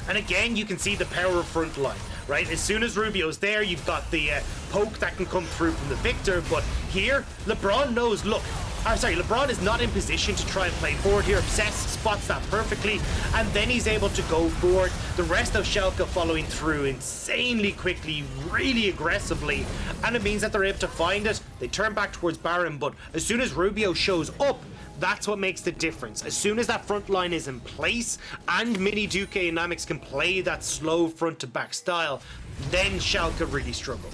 And again, you can see the power of front line, right? As soon as Rubio's there, you've got the poke that can come through from the Viktor. But here, Lebron knows, Lebron is not in position to try and play forward here. Obsess spots that perfectly, and then he's able to go forward. The rest of Schalke following through insanely quickly, really aggressively, and it means that they're able to find it. They turn back towards Baron, but as soon as Rubio shows up, that's what makes the difference. As soon as that front line is in place and Miniduke and Namex can play that slow front to back style, then Schalke really struggle.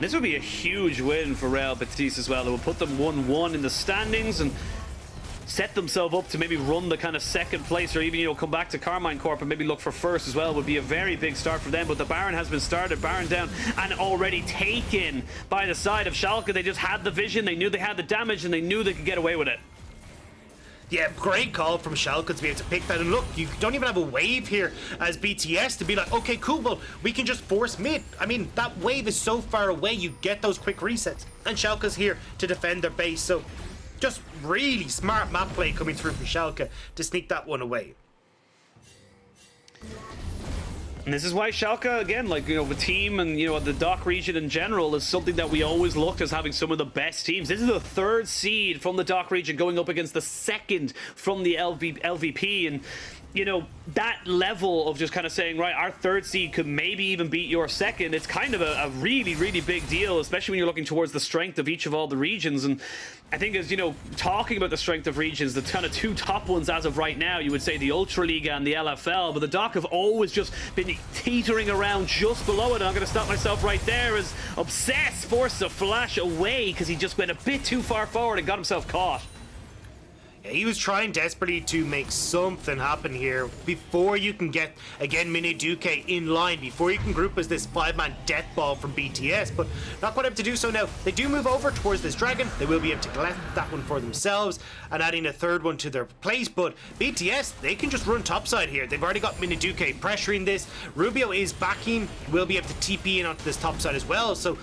This would be a huge win for Rell Betis as well. It will put them 1-1 in the standings and set themselves up to maybe run the kind of second place, or even, you know, come back to Carmine Corp and maybe look for first as well. Would be a very big start for them. But the Baron has been started, Baron down, and already taken by the side of Schalke. They just had the vision, they knew they had the damage, and they knew they could get away with it. Yeah, great call from Schalke to be able to pick that. And look, you don't even have a wave here as BTS to be like, okay, cool, well, we can just force mid. I mean, that wave is so far away, you get those quick resets. And Schalke's here to defend their base, so just really smart map play coming through from Schalke to sneak that one away. And this is why Schalke, again, like, you know, the team and, you know, the DACH region in general is something that we always looked as having some of the best teams. This is the 3rd seed from the DACH region going up against the 2nd from the LVP. And, you know, that level of just kind of saying, right, our 3rd seed could maybe even beat your 2nd. It's kind of a really, really big deal, especially when you're looking towards the strength of each of all the regions. And I think, as you know, talking about the strength of regions, the kind of 2 top ones as of right now, you would say the Ultraliga and the LFL, but the DACH have always just been teetering around just below it. And I'm going to stop myself right there as Obsess forced a flash away because he just went a bit too far forward and got himself caught. He was trying desperately to make something happen here before you can get, again, Miniduke in line, before you can group as this 5-man death ball from BTS, but not quite able to do so now. They do move over towards this dragon. They will be able to collect that one for themselves and adding a 3rd one to their place, but BTS, they can just run topside here. They've already got Miniduke pressuring this. Rubio is backing, will be able to TP in onto this topside as well, so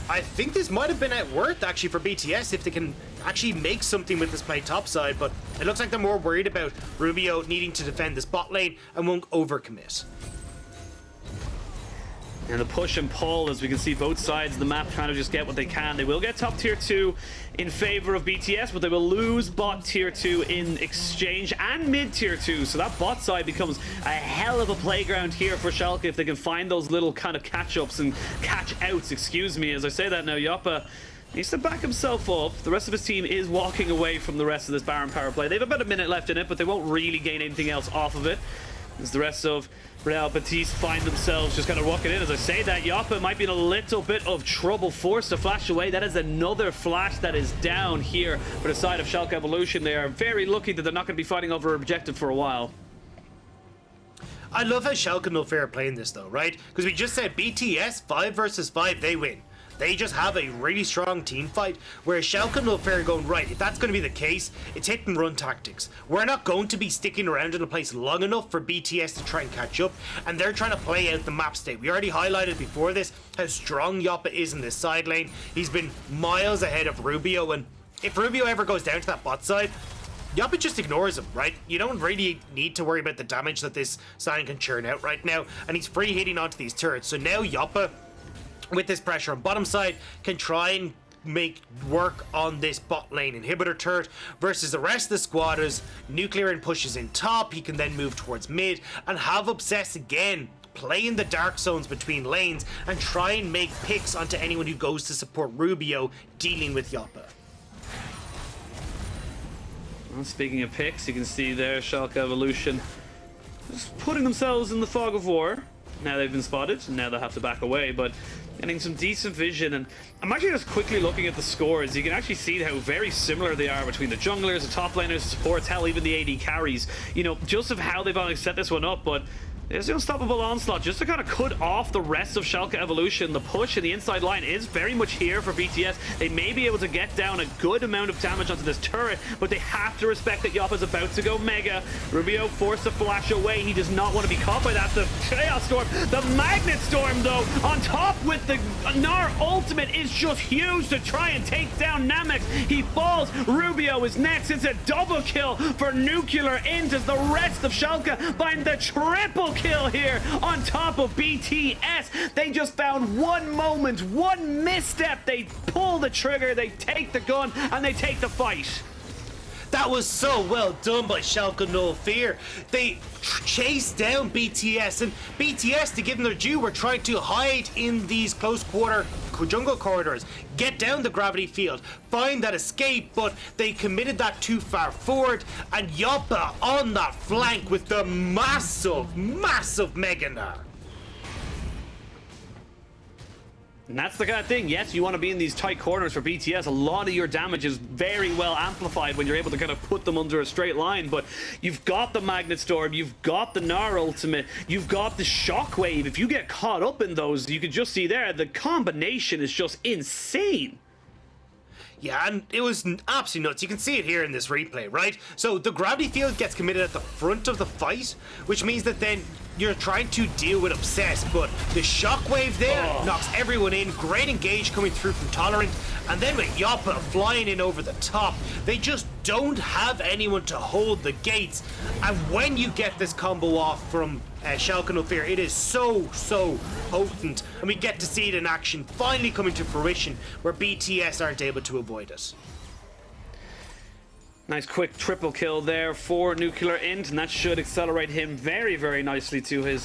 I think this might have been worth actually for BTS if they can actually make something with this play topside, but it looks like they're more worried about Rubio needing to defend this bot lane and won't overcommit. And the push and pull, as we can see both sides of the map trying to just get what they can. They will get top tier 2 in favor of BTS, but they will lose bot tier 2 in exchange and mid tier 2. So that bot side becomes a hell of a playground here for Schalke if they can find those little kind of catch-ups and catch-outs, excuse me. As I say that now, Yoppa needs to back himself up. The rest of his team is walking away from the rest of this Baron power play. They have about a minute left in it, but they won't really gain anything else off of it, as the rest of Rell Betis find themselves just kind of walking in. As I say that, Yoppa might be in a little bit of trouble, forced to flash away. That is another flash that is down here for the side of Schalke Evolution. They are very lucky that they're not going to be fighting over objective for a while. I love how Schalke and Nuclearint are playing this though, right? Because we just said BTS 5 versus 5, they win. They just have a really strong team fight, whereas Schalke and Nuclearint are going, right, if that's going to be the case, it's hit and run tactics. We're not going to be sticking around in a place long enough for BTS to try and catch up, and they're trying to play out the map state. We already highlighted before this how strong Yoppa is in this side lane. He's been miles ahead of Rubio, and if Rubio ever goes down to that bot side, Yoppa just ignores him, right? You don't really need to worry about the damage that this Sion can churn out right now, and he's free hitting onto these turrets. So now Yoppa, with this pressure on bottom side, can try and make work on this bot lane inhibitor turret versus the rest of the squad. As Nuclearint pushes in top, he can then move towards mid and have Obsess again play in the dark zones between lanes and try and make picks onto anyone who goes to support Rubio dealing with Yoppa. Well, speaking of picks, you can see there Schalke Evolution just putting themselves in the fog of war. Now they've been spotted, and now they'll have to back away, but getting some decent vision. And I'm actually just quickly looking at the scores. You can actually see how very similar they are between the junglers, the top laners, the supports, hell, even the AD carries. You know, just of how they've only set this one up, but There's the unstoppable onslaught just to kind of cut off the rest of Schalke Evolution. The push in the inside line is very much here for BTS. They may be able to get down a good amount of damage onto this turret, but they have to respect that Yoppa's about to go mega. Rubio forced to flash away. He does not want to be caught by that. The Chaos Storm, the Magnet Storm though, on top with the Gnar ultimate is just huge to try and take down Namex. He falls. Rubio is next. It's a double kill for Nuclearint as the rest of Schalke find the triple kill here on top of BTS. They just found one moment, one misstep. They pull the trigger, they take the gun, and they take the fight. That was so well done by Schalke No Fear. They chased down BTS, and BTS, to give them their due, were trying to hide in these close quarter jungle corridors, get down the gravity field, find that escape, but they committed that too far forward, and Yoppa on that flank with the massive Mega Gnar. And that's the kind of thing, yes, you want to be in these tight corners for BTS. A lot of your damage is very well amplified when you're able to kind of put them under a straight line, but you've got the Magnet Storm, you've got the Gnar ultimate, you've got the Shockwave. If you get caught up in those, you can just see there, the combination is just insane. Yeah, and it was absolutely nuts. You can see it here in this replay, right? So the gravity field gets committed at the front of the fight, which means that then you're trying to deal with Obsess, but the shockwave there knocks everyone in. Great engage coming through from Tolerant, and then with Yoppa flying in over the top, they just don't have anyone to hold the gates. And when you get this combo off from Schalke No Fear, it is so potent, and we get to see it in action finally coming to fruition where BTS aren't able to avoid it. Nice quick triple kill there for Nuclearint, and that should accelerate him very nicely to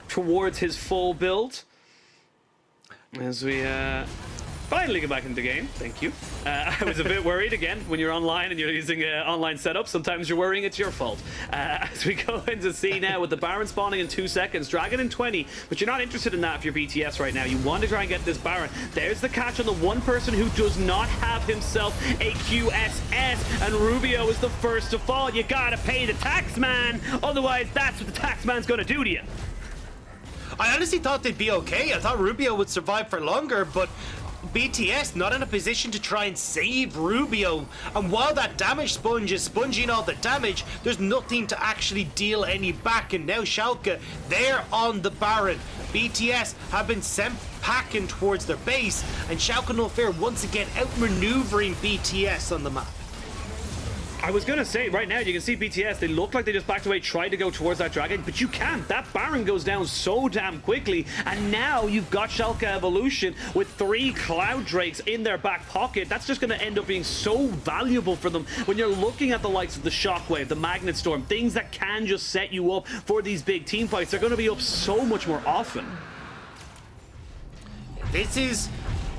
towards his full build. As we finally get back into the game. Thank you. I was a bit worried again when you're online and you're using online setup. Sometimes you're worrying it's your fault. As we go into C now with the Baron spawning in 2 seconds, Dragon in 20, but you're not interested in that if you're BTS right now. You want to try and get this Baron. There's the catch on the one person who does not have himself a QSS, and Rubio is the first to fall. You gotta pay the tax man, otherwise that's what the tax man's gonna do to you. I honestly thought they'd be okay. I thought Rubio would survive for longer, but BTS not in a position to try and save Rubio, and while that damage sponge is sponging all the damage, there's nothing to actually deal any back. And now Schalke, they're on the Baron. BTS have been sent packing towards their base, and Schalke No Fear once again outmaneuvering BTS on the map. I was gonna say, right now you can see BTS, they look like they just backed away, tried to go towards that dragon, but you can't. That Baron goes down so damn quickly, and now you've got Schalke Evolution with 3 Cloud Drakes in their back pocket. That's just gonna end up being so valuable for them when you're looking at the likes of the Shockwave, the Magnet Storm, things that can just set you up for these big team fights. They're gonna be up so much more often. This is,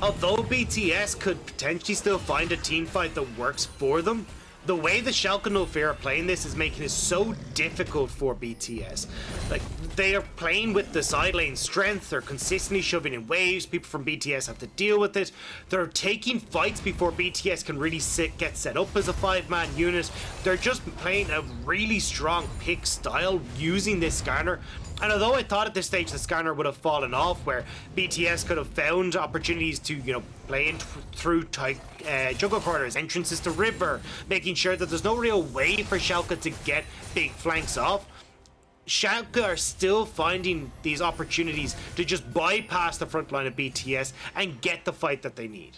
although BTS could potentially still find a team fight that works for them, the way the Schalke No Fear are playing this is making it so difficult for BTS. Like, they are playing with the side lane strength, they're consistently shoving in waves, people from BTS have to deal with it, they're taking fights before BTS can really get set up as a 5-man unit, they're just playing a really strong pick style using this Skarner. And although I thought at this stage the Skarner would have fallen off, where BTS could have found opportunities to, you know, play in through tight jungle corridors, entrances to river, making sure that there's no real way for Schalke to get big flanks off, Schalke are still finding these opportunities to just bypass the front line of BTS and get the fight that they need.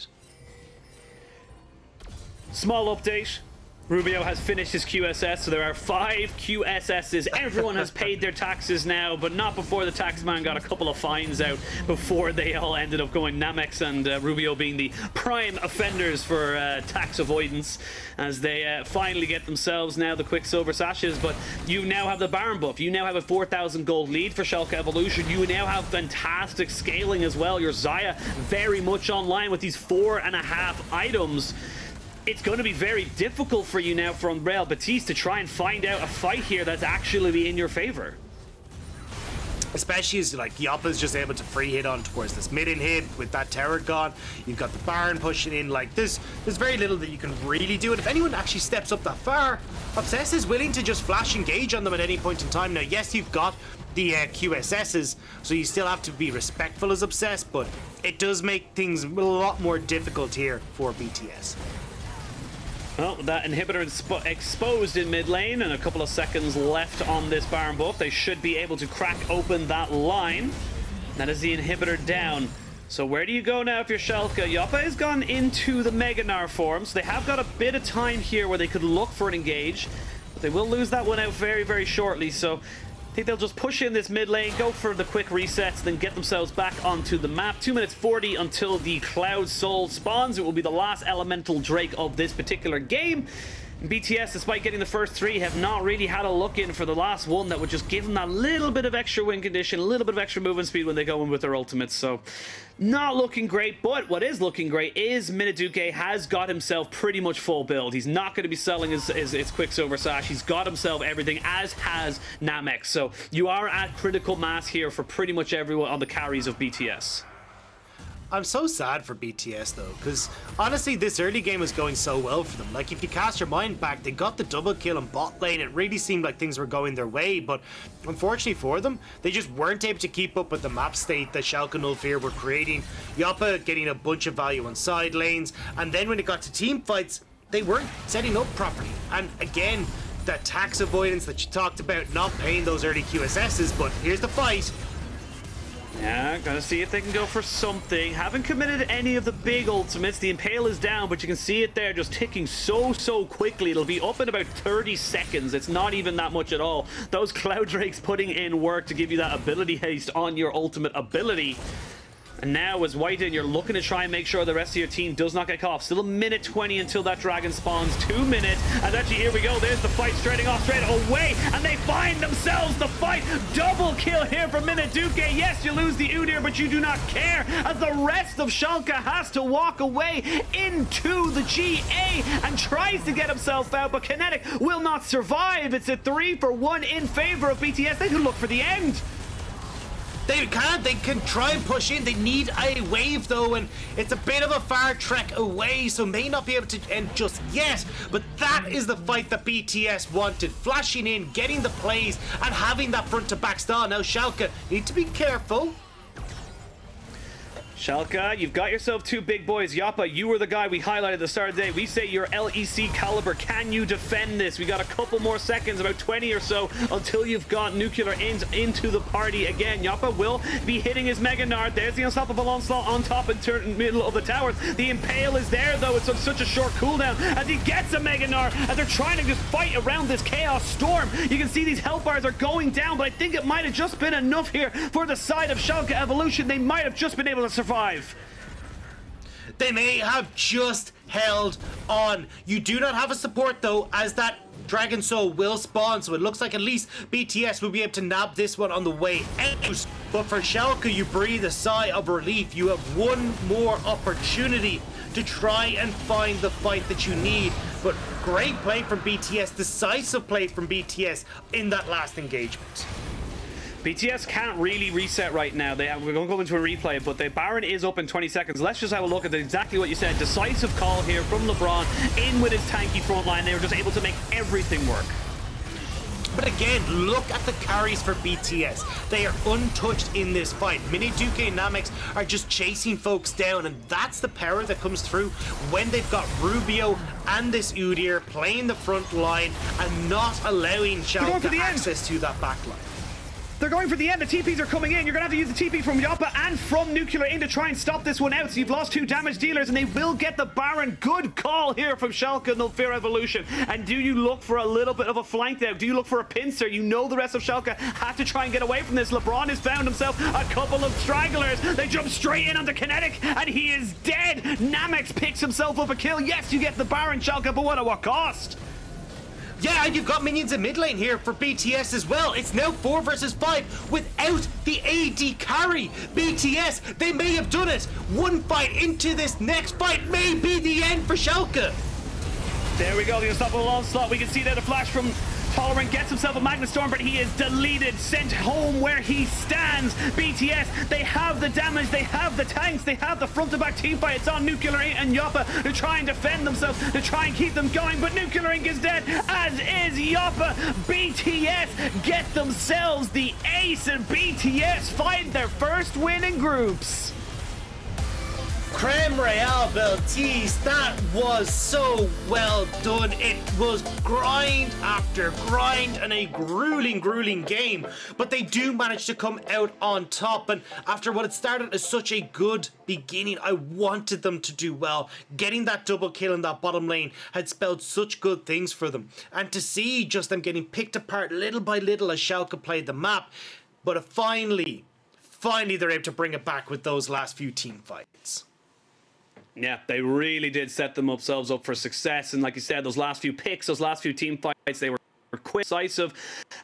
Small update. Rubio has finished his QSS, so there are 5 QSSs. Everyone has paid their taxes now, but not before the taxman got a couple of fines out before they all ended up going Namex, and Rubio being the prime offenders for tax avoidance, as they finally get themselves now the Quicksilver Sashes. But you now have the Baron buff. You now have a 4,000 gold lead for Schalke Evolution. You now have fantastic scaling as well. Your Xayah very much online with these 4.5 items. It's going to be very difficult for you now from Rell Betis to try and find out a fight here that's actually in your favor. Especially as like Yoppa's just able to free hit on towards this mid hit with that tower gone. You've got the Baron pushing in. Like there's very little that you can really do. And if anyone actually steps up that far, Obsess is willing to just flash engage on them at any point in time. Now, yes, you've got the QSSs, so you still have to be respectful as Obsess, but it does make things a lot more difficult here for BTS. Well, that inhibitor exposed in mid lane and a couple of seconds left on this Baron buff. They should be able to crack open that line. That is the inhibitor down. So where do you go now if you're Schalke? Yoppa has gone into the Mega Gnar form, so they have got a bit of time here where they could look for an engage. But they will lose that one out very, very shortly. So I think they'll just push in this mid lane, go for the quick resets, then get themselves back onto the map. 2 minutes 40 until the Cloud Soul spawns. It will be the last elemental Drake of this particular game. And BTS, despite getting the first 3, have not really had a look in for the last one that would just give them that little bit of extra win condition, a little bit of extra movement speed when they go in with their ultimates. So not looking great, but what is looking great is Miniduke has got himself pretty much full build. He's not going to be selling his Quicksilver Sash. He's got himself everything, as has Namex. So you are at critical mass here for pretty much everyone on the carries of BTS. I'm so sad for BTS though, because honestly this early game was going so well for them. Like if you cast your mind back, they got the double kill in bot lane. It really seemed like things were going their way, but unfortunately for them, they just weren't able to keep up with the map state that Schalke Nuclearint were creating. Yoppa getting a bunch of value on side lanes, and then when it got to team fights, they weren't setting up properly. And again, that tax avoidance that you talked about, not paying those early QSSs, but here's the fight. Yeah, gonna see if they can go for something. Haven't committed any of the big ultimates. The Impale is down, but you can see it there just ticking so quickly. It'll be up in about 30 seconds. It's not even that much at all. Those Cloud Drakes putting in work to give you that ability haste on your ultimate ability. And now as whiteinn, you're looking to try and make sure the rest of your team does not get caught off. Still a minute 20 until that dragon spawns. 2 minutes. And actually, here we go. There's the fight straight away. And they find themselves the fight. Double kill here for Miniduke. Yes, you lose the Udyr, but you do not care, as the rest of Schalke has to walk away into the GA and tries to get himself out, but Kynetic will not survive. It's a 3-for-1 in favor of BTS. They can look for the end. They can try and push in. They need a wave though, and it's a bit of a far trek away, so may not be able to end just yet. But that is the fight that BTS wanted. Flashing in, getting the plays, and having that front to back stall. Now Schalke need to be careful. Schalke, you've got yourself 2 big boys. Yoppa, you were the guy we highlighted at the start of the day. We say you're LEC caliber. Can you defend this? We got a couple more seconds, about 20 or so, until you've got Nuclearint into the party again. Yoppa will be hitting his Mega Gnar. There's the unstoppable onslaught on top and turn in the middle of the towers. The Impale is there, though. It's on such a short cooldown as he gets a Mega Gnar, as they're trying to just fight around this Chaos Storm. You can see these health bars are going down, but I think it might have just been enough here for the side of Schalke Evolution. They might have just been able to survive. They may have just held on. You do not have a support though, as that Dragon Soul will spawn, so it looks like at least BTS will be able to nab this one on the way out. But for Schalke, you breathe a sigh of relief. You have one more opportunity to try and find the fight that you need. But great play from BTS, decisive play from BTS in that last engagement. BTS can't really reset right now. We're going to go into a replay, but the Baron is up in 20 seconds. Let's just have a look at exactly what you said. Decisive call here from Lebron, in with his tanky front line. They were just able to make everything work. But again, look at the carries for BTS. They are untouched in this fight. Miniduke and Namex are just chasing folks down, and that's the power that comes through when they've got Rubio and this Udyr playing the front line and not allowing Schalke access to that back line. They're going for the end. The TPs are coming in. You're going to have to use the TP from Yoppa and from Nuclearint to try and stop this one out. So you've lost 2 damage dealers, and they will get the Baron. Good call here from Schalke Nuclearint Evolution. And do you look for a little bit of a flank now? Do you look for a pincer? You know the rest of Schalke have to try and get away from this. Lebron has found himself a couple of stragglers. They jump straight in onto Kynetic, and he is dead. Namex picks himself up a kill. Yes, you get the Baron, Schalke, but at what cost? Yeah, and you've got minions in mid lane here for BTS as well. It's now 4 versus 5 without the AD carry. BTS, they may have done it. One fight into this next fight may be the end for Schalke. There we go, the unstoppable onslaught. We can see there the flash from Tolerant gets himself a Magna Storm, but he is deleted, sent home where he stands. BTS, they have the damage, they have the tanks, they have the front-to-back teamfight. It's on Nuclearint and Yoppa to try and defend themselves, to try and keep them going, but Nuclearint is dead, as is Yoppa. BTS get themselves the ace, and BTS find their first win in groups. Creme Royale Betis, that was so well done. It was grind after grind and a grueling game, but they do manage to come out on top. And after what had started as such a good beginning, I wanted them to do well. Getting that double kill in that bottom lane had spelled such good things for them, and to see just them getting picked apart little by little as Schalke played the map, but finally they're able to bring it back with those last few team fights. Yeah, they really did set themselves up for success. And like you said, those last few picks, those last few team fights, they were quick, decisive.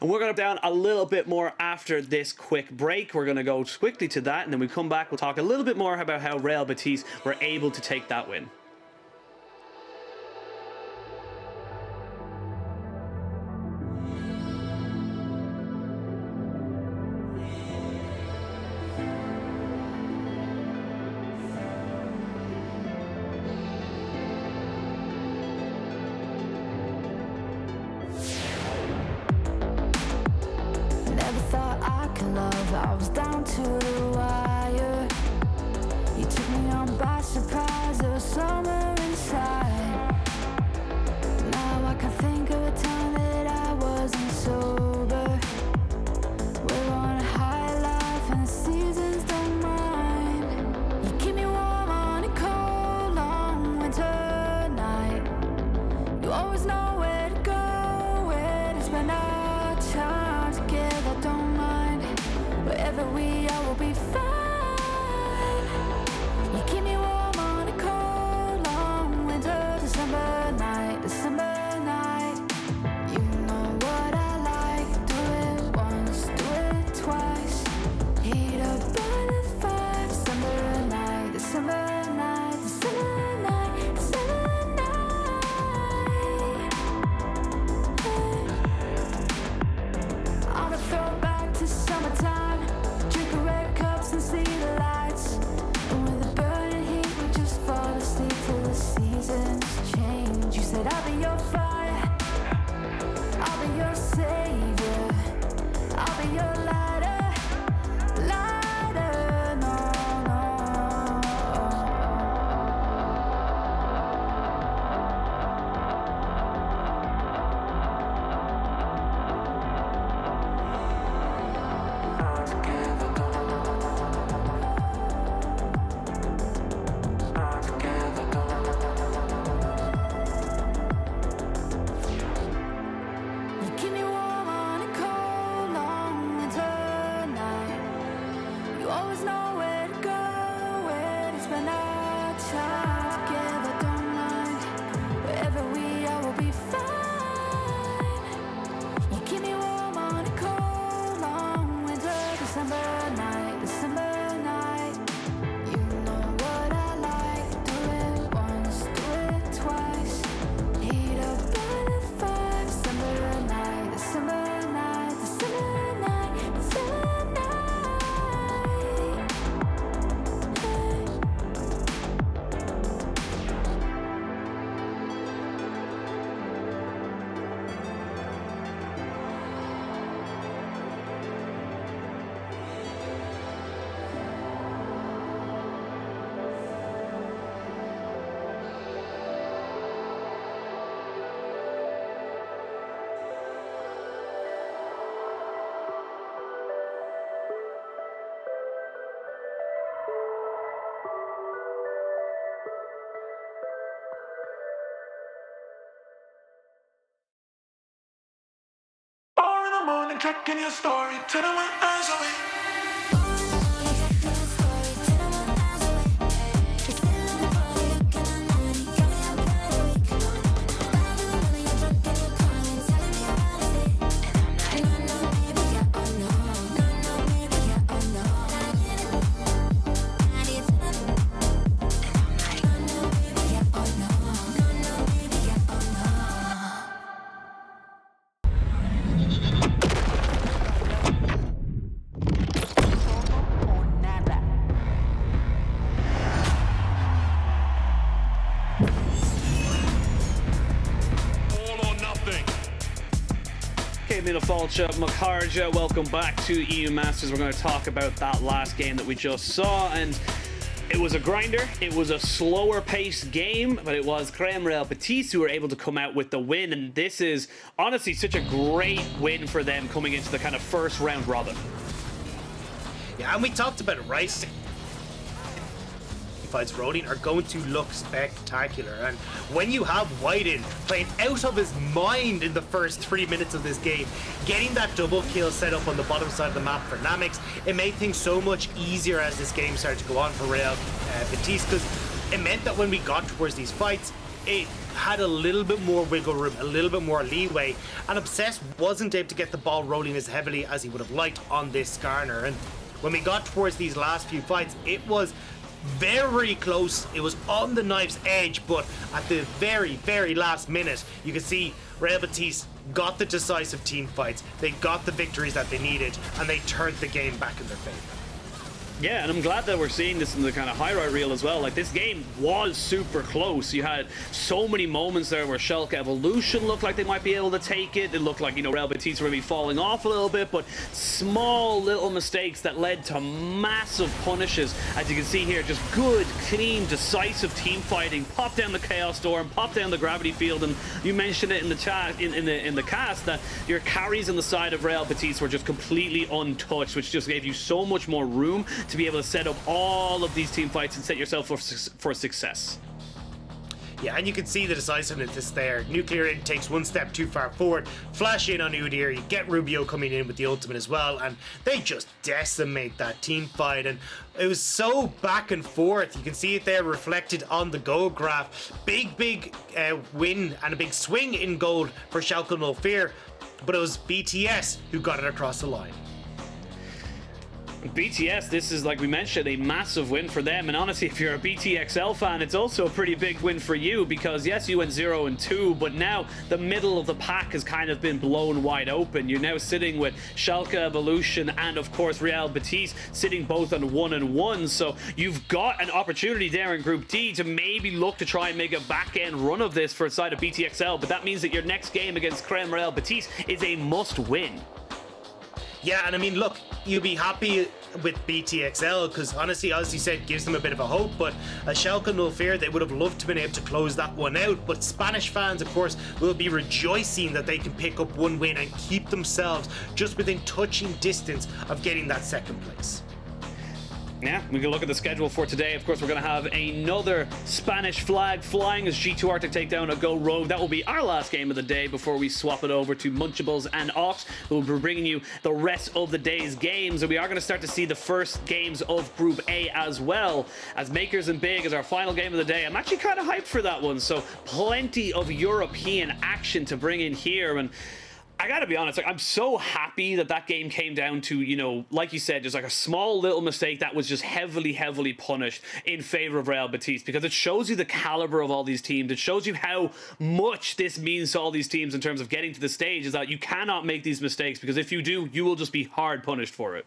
And we're going to down a little bit more after this quick break. We're going to go quickly to that. And then we come back, we'll talk a little bit more about how Rell Betis were able to take that win. I was down to the wire. You took me on by surprise. There was summer inside. Now I can think of a time that I wasn't sober. We're on a high life and the seasons don't mind. You keep me warm on a cold, long winter night. You always know where to go, where to spend our time together. Don't mind. Wherever we are, we'll be fine. You keep me warm on a cold, long winter, December night, December night. You know what I like. Do it once, do it twice. Heat up by the fire, December night, December night, December night, December night. Hey. On a throwback to summertime. And see the lights, and with a burning heat we just fall asleep till the seasons change. You said I'll be your fire, I'll be your savior, I'll be your lighter, lighter, no, Tracking your story, turning my eyes away. Mina Falcha, Makarja, welcome back to EU Masters. We're going to talk about that last game that we just saw, and it was a grinder. It was a slower paced game, but it was Rell Betis who were able to come out with the win, and this is honestly such a great win for them coming into the kind of first round robin. Yeah, and we talked about it, right? Fights rolling are going to look spectacular, and when you have whiteinn playing out of his mind in the first 3 minutes of this game, getting that double kill set up on the bottom side of the map for Namex, it made things so much easier as this game started to go on for Rell Betis, because it meant that when we got towards these fights, it had a little bit more wiggle room, a little bit more leeway, and Obsess wasn't able to get the ball rolling as heavily as he would have liked on this Skarner. And when we got towards these last few fights, it was very close. It was on the knife's edge, but at the very last minute, you can see Rell Betis got the decisive team fights. They got the victories that they needed, and they turned the game back in their favor. Yeah, and I'm glad that we're seeing this in the kind of highlight reel as well. Like, this game was super close. You had so many moments there where Schalke Evolution looked like they might be able to take it. It looked like, you know, Rell Betis were maybe falling off a little bit, but small little mistakes that led to massive punishes. As you can see here, just good, clean, decisive team fighting. Pop down the Chaos Storm, pop down the Gravity Field, and you mentioned it in the chat, in the cast, that your carries on the side of Rell Betis were just completely untouched, which just gave you so much more room to be able to set up all of these team fights and set yourself for success. Yeah, and you can see the decisiveness there. Nuclearint takes one step too far forward, flash in on Udyr, you get Rubio coming in with the ultimate as well, and they just decimate that team fight, and it was so back and forth. You can see it there reflected on the goal graph. Big win and a big swing in gold for Schalke No Fear, but it was BTS who got it across the line. BTS, this is, like we mentioned, a massive win for them, and honestly, if you're a BTXL fan, it's also a pretty big win for you, because yes, you went 0-2, but now the middle of the pack has kind of been blown wide open. You're now sitting with Schalke Evolution and of course Rell Betis sitting both on 1-1, so you've got an opportunity there in Group D to maybe look to try and make a back-end run of this for a side of BTXL, but that means that your next game against Rell Betis is a must-win. Yeah, and I mean, look, you'll be happy with BTXL because honestly, as you said, gives them a bit of a hope, but as Schalke No Fear, they would have loved to been able to close that one out, but Spanish fans, of course, will be rejoicing that they can pick up one win and keep themselves just within touching distance of getting that second place. Yeah, we can look at the schedule for today. Of course, we're going to have another Spanish flag flying as G2 Arctic take down a Go Rogue. That will be our last game of the day before we swap it over to Munchables and Ox, who will be bringing you the rest of the day's games. And we are going to start to see the first games of Group A as well, as Makers and Big is our final game of the day. I'm actually kind of hyped for that one, so plenty of European action to bring in here. And I gotta be honest, like, I'm so happy that that game came down to, you know, like you said, just like a small little mistake that was just heavily punished in favor of Rell Betis, because it shows you the caliber of all these teams. It shows you how much this means to all these teams in terms of getting to the stage, is that you cannot make these mistakes, because if you do, you will just be hard punished for it.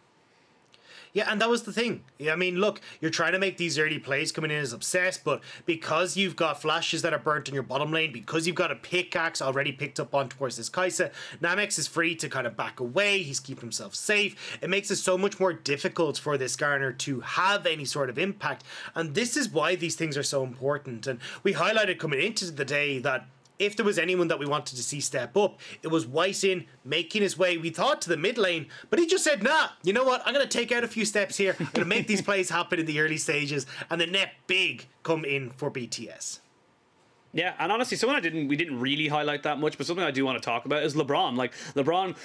Yeah, and that was the thing. I mean, look, you're trying to make these early plays coming in as Obsess, but because you've got flashes that are burnt in your bottom lane, because you've got a pickaxe already picked up on towards this Kai'Sa, Namex is free to kind of back away. He's keeping himself safe. It makes it so much more difficult for this Skarner to have any sort of impact, and this is why these things are so important. And we highlighted coming into the day that if there was anyone that we wanted to see step up, it was whiteinn making his way, we thought, to the mid lane, but he just said, nah, you know what, I'm going to take out a few steps here, I'm going to make these plays happen in the early stages, and the net big come in for BTS. Yeah, and honestly, someone we didn't really highlight that much, but something I do want to talk about is Lebron. Like, Lebron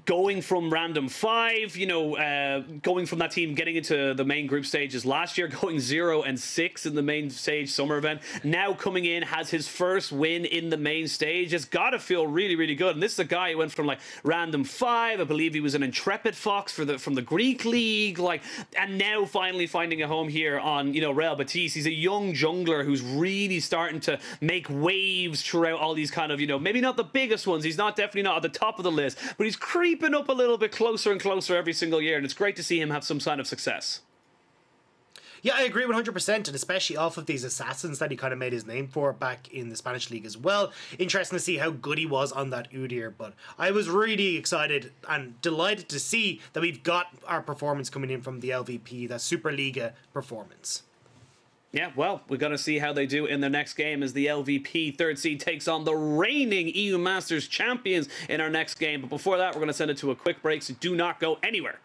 going from random 5, you know, going from that team getting into the main group stages last year, going 0-6 in the main stage summer event, now coming in, has his first win in the main stage. It's got to feel really good. And this is a guy who went from like random 5, I believe he was an Intrepid Fox from the Greek League, like, and now finally finding a home here on, you know, Rell Betis. He's a young jungler who's really starting to make waves throughout all these kind of, you know, maybe not the biggest ones, he's definitely not at the top of the list, but he's creeping up a little bit closer and closer every single year, and it's great to see him have some sign of success. Yeah, I agree 100%, and especially off of these assassins that he kind of made his name for back in the Spanish league as well. Interesting to see how good he was on that Udyr, but I was really excited and delighted to see that we've got our performance coming in from the LVP, that Superliga performance. Yeah, well, we're going to see how they do in their next game as the LVP third seed takes on the reigning EU Masters champions in our next game. But before that, we're going to send it to a quick break, so do not go anywhere.